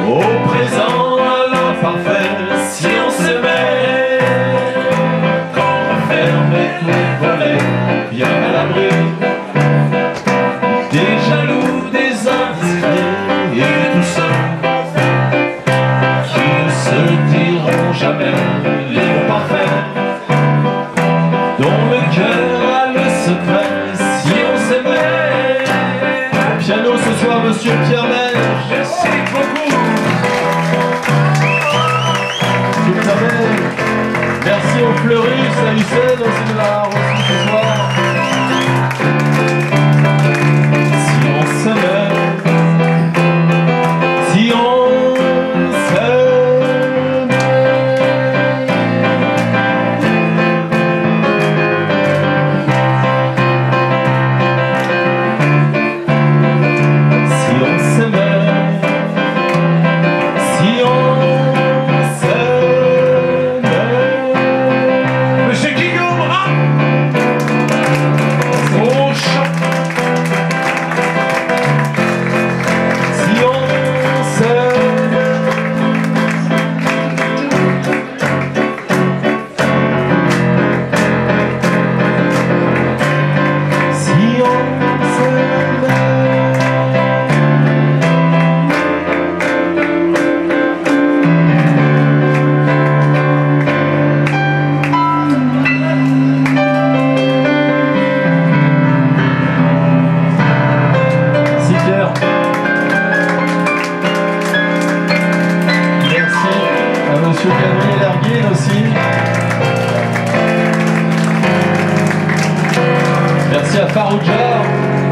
au présent à l'imparfait, si on s'aimait, qu'on refermait tous les volets. Monsieur Pierre Belge. Merci beaucoup. Monsieur Pierre Belge. Merci aux Fleurus, à Hussein aussi de la reçu ce soir. Si on s'aimait, si on merci à Farouja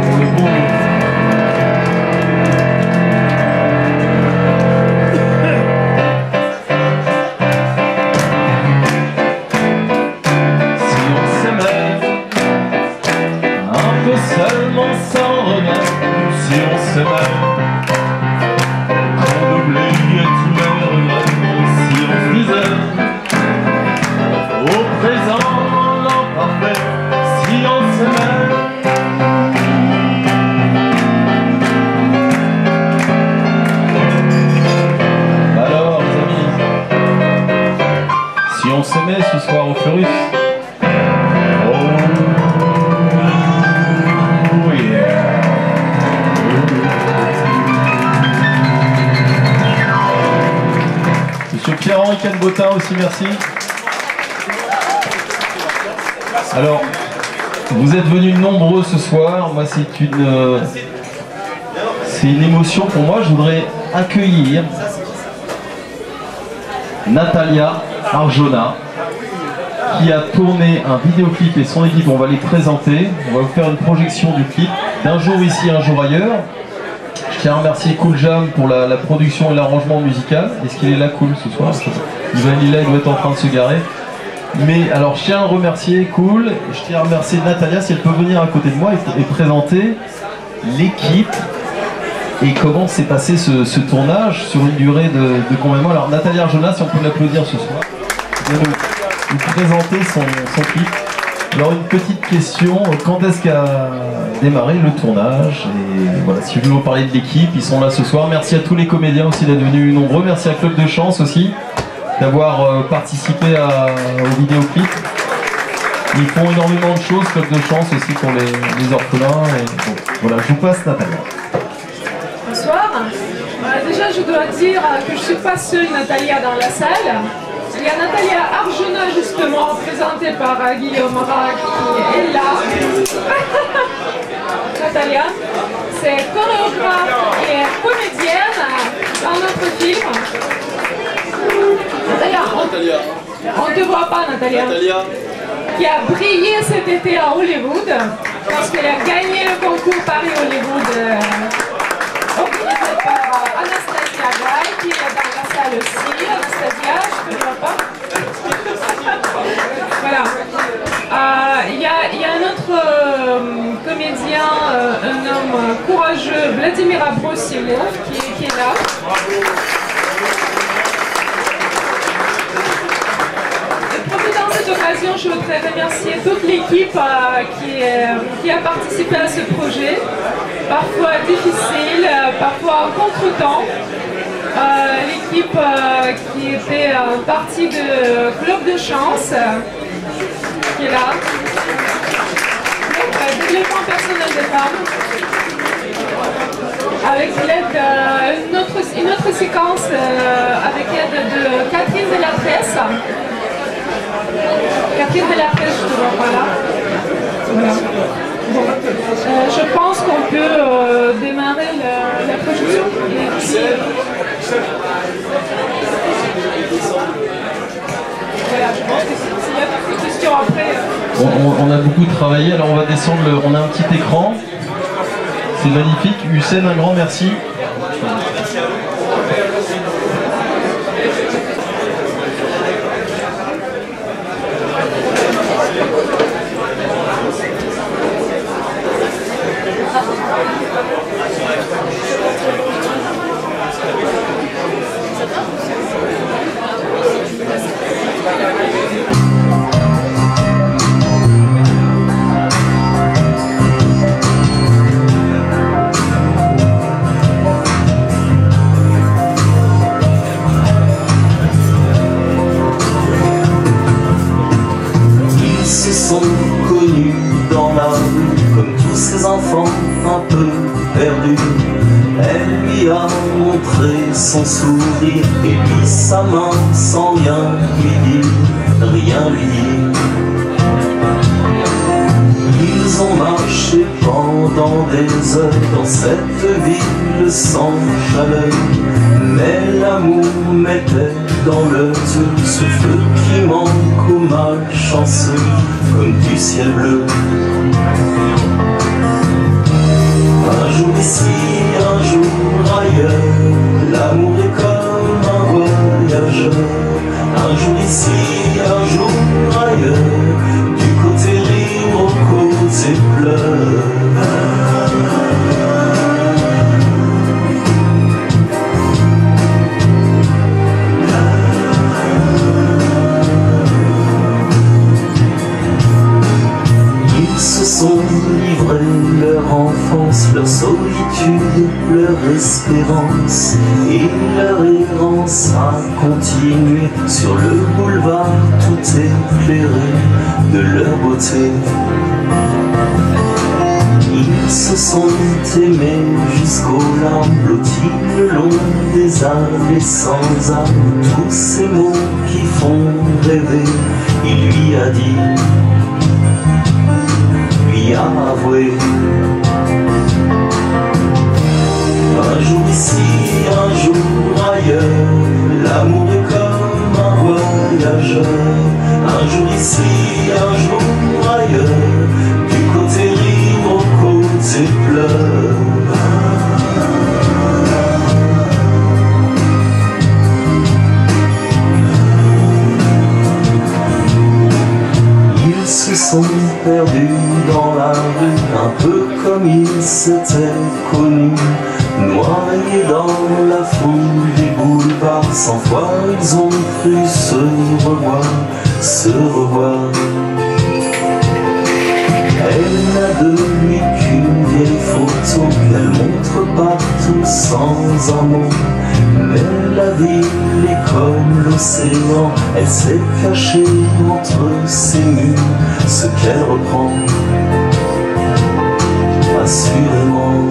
pour le bon. Si on s'aimait un peu seulement sans regret, si on s'aimait qu'on oubliait tous les regrets, si on se disait au présent l'imparfait, si on s'aimait. Alors les amis, si on s'aimait ce soir au Fleurus. Oh yeah. Monsieur Pierre-Henri Canbotin aussi, merci. Alors, vous êtes venus nombreux ce soir. Moi, c'est une émotion pour moi. Je voudrais accueillir Natalia Arjona, qui a tourné un vidéoclip et son équipe, on va les présenter. On va vous faire une projection du clip d'un jour ici, un jour ailleurs. Je tiens à remercier Cool Jam pour la production et l'arrangement musical. Est-ce qu'il est là, Cool, ce soir? Il doit être en train de se garer. Mais alors je tiens à remercier Cool, je tiens à remercier Natalia si elle peut venir à côté de moi et présenter l'équipe et comment s'est passé ce tournage sur une durée de combien de mois. Alors Natalia Arjona, si on peut l'applaudir ce soir, vient nous présenter son clip. Alors une petite question, quand est-ce qu'a démarré le tournage? Et voilà, si vous voulez vous parler de l'équipe, ils sont là ce soir. Merci à tous les comédiens aussi d'être venus nombreux, merci à Club de Chance aussi d'avoir participé au vidéoclip. Ils font énormément de choses, Club de Chance aussi pour les orphelins. Et bon, voilà, je vous passe Natalia. Bonsoir. Déjà, je dois dire que je ne suis pas seule Natalia dans la salle. Il y a Natalia Arjona, justement, présentée par Guillaume Rat, qui est là. Natalia, c'est chorégraphe et comédienne dans notre film. Natalia, on ne te voit pas, Natalia. Qui a brillé cet été à Hollywood, parce qu'elle a gagné le concours Paris-Hollywood organisé par Anastasia Guy, qui est dans la salle aussi. Anastasia, je ne te vois pas. Voilà. Il y a un autre comédien, un homme courageux, Vladimir Abrosimov, qui est là. Occasion, je voudrais remercier toute l'équipe qui a participé à ce projet, parfois difficile, parfois en contre-temps. L'équipe qui était partie de Club de Chance, qui est là. Développement personnel des femmes. Avec l'aide une autre séquence avec l'aide de Catherine de la Presse. Catherine de la Presse, je te vois pas là. Voilà. Bon. Je pense qu'on peut démarrer la Voilà, je pense que s'il y a des questions après... On a beaucoup travaillé, alors on va descendre, on a un petit écran. C'est magnifique. Hussein, un grand merci. Connus dans la rue, comme tous ces enfants un peu perdus. Elle lui a montré son sourire et lui sa main sans rien lui dire, rien lui dire. Ils ont marché pendant des heures dans cette ville sans chaleur, mais l'amour mettait dans leurs yeux ce feu qui manque aux malchanceux, comme du ciel bleu. Un jour ici, un jour ailleurs, l'amour est comme un voyageur. Un jour ici, un jour ailleurs, du côté rire au côté pleurs. Leur enfance, leur solitude, leur espérance et leur errance a continué sur le boulevard tout éclairé de leur beauté. Ils se sont aimés jusqu'aux larmes blottis le long des allées sans âme. Tous ces mots qui font rêver, il lui a dit, lui a avoué. Un jour ici, un jour ailleurs, l'amour est comme un voyageur. Un jour ici, un jour ailleurs, du côté rire au côté pleurs. Ils se sont perdus dans la rue, un peu comme ils s'étaient connus. Noyés dans la foule des boulevards, 100 fois ils ont cru se revoir, se revoir. Elle n'a de lui qu'une vieille photo qu'elle montre partout sans un mot. Mais la ville est comme l'océan, elle s'est cachée entre ses murs, ce qu'elle reprend, assurément.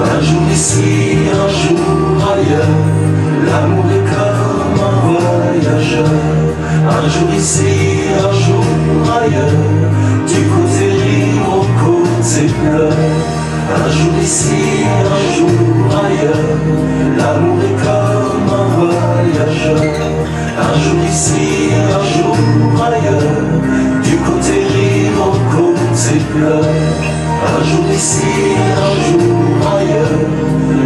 Un jour ici, un jour ailleurs, l'amour est comme un voyageur. Un jour ici, un jour ailleurs, du côté rire au côté pleurs. Un jour ici, un jour ailleurs, l'amour est comme un voyageur. Un jour ici, un jour ailleurs, du côté rire au côté pleurs. Un jour ici, un jour ailleurs,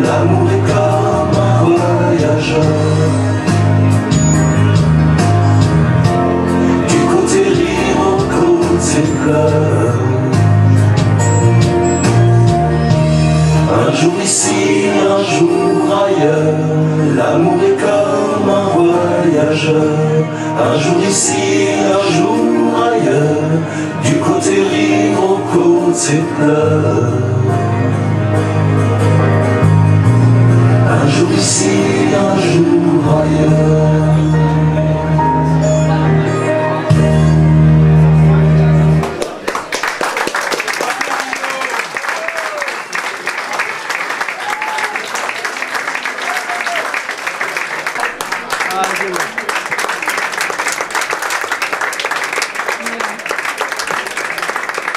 l'amour est comme un voyageur. Du côté rire au côté pleurs. Un jour ici, un jour ailleurs, l'amour est comme un voyageur. Un jour ici, un jour ailleurs, du côté rire au côté pleurs. Un jour ici, un jour ailleurs.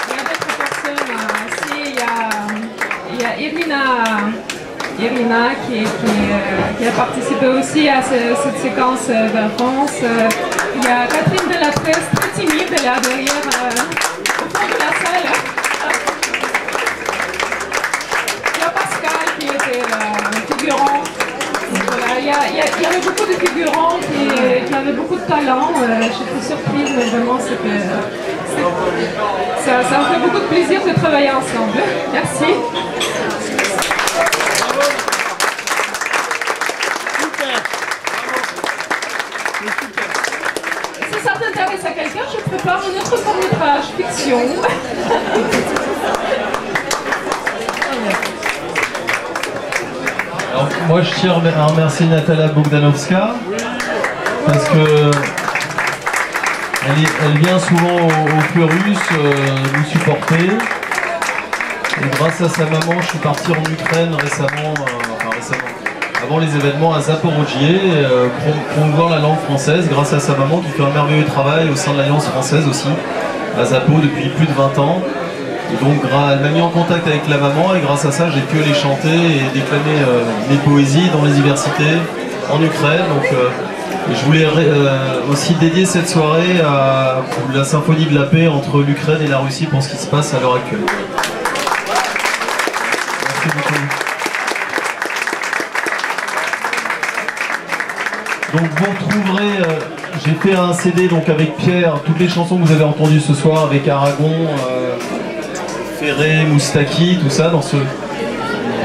Il y a d'autres personnes, il y a Irina qui a participé aussi à cette séquence d'avance. Il y a Catherine Delapresse, très timide, là derrière, au fond de la salle. Il y a Pascal qui était figurant. Voilà, il y avait beaucoup de figurants qui avaient beaucoup de talent. J'étais surprise, mais vraiment, ça me fait beaucoup de plaisir de travailler ensemble. Merci. Si ça t'intéresse à quelqu'un, je prépare un autre court-métrage fiction. Alors, moi je tiens à remercier Natalia Bogdanovska parce que elle vient souvent au Fleurus nous supporter. Et grâce à sa maman, je suis parti en Ukraine récemment, avant les événements à Zaporozhye, promouvoir la langue française grâce à sa maman qui fait un merveilleux travail au sein de l'Alliance française aussi, à Zapo depuis plus de 20 ans. Et donc elle m'a mis en contact avec la maman et grâce à ça j'ai pu aller chanter et déclamer mes poésies dans les universités en Ukraine. Donc je voulais aussi dédier cette soirée à la symphonie de la paix entre l'Ukraine et la Russie pour ce qui se passe à l'heure actuelle. Merci beaucoup. Donc vous retrouverez, j'ai fait un CD donc avec Pierre, toutes les chansons que vous avez entendues ce soir avec Aragon, Ferré, Moustaki, tout ça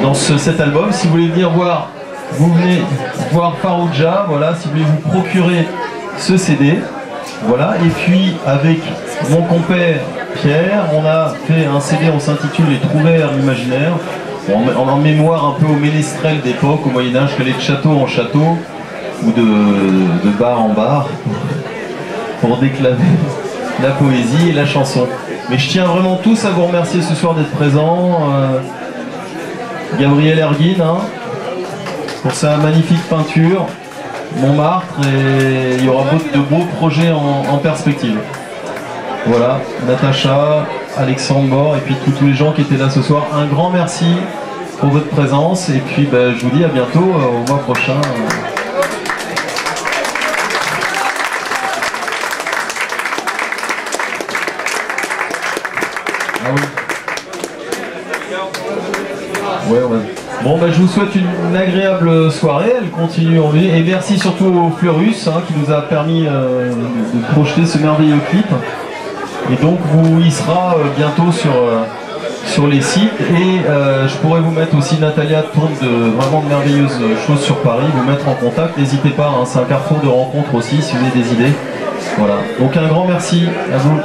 dans cet album. Si vous voulez venir voir, vous venez voir Farouja, voilà, si vous voulez vous procurer ce CD, voilà. Et puis avec mon compère Pierre, on a fait un CD, on s'intitule Les Trouvères imaginaires, en mémoire un peu aux ménestrels d'époque, au Moyen-Âge, qui allaient de château en château, ou de bar en bar, pour déclamer la poésie et la chanson. Mais je tiens vraiment tous à vous remercier ce soir d'être présents. Gabriel Erguin, pour sa magnifique peinture, Montmartre, et il y aura de beaux projets en perspective. Voilà, Natacha, Alexandre Bord, et puis tous les gens qui étaient là ce soir, un grand merci pour votre présence, et puis je vous dis à bientôt, au mois prochain. Ah oui. Ouais. Bon, je vous souhaite une agréable soirée, elle continue en vie, et merci surtout au Fleurus qui nous a permis de projeter ce merveilleux clip. Et donc il sera bientôt sur les sites, et je pourrais vous mettre aussi, Natalia tourne vraiment de merveilleuses choses sur Paris, vous mettre en contact, n'hésitez pas, c'est un carrefour de rencontres aussi si vous avez des idées. Voilà, donc un grand merci à vous.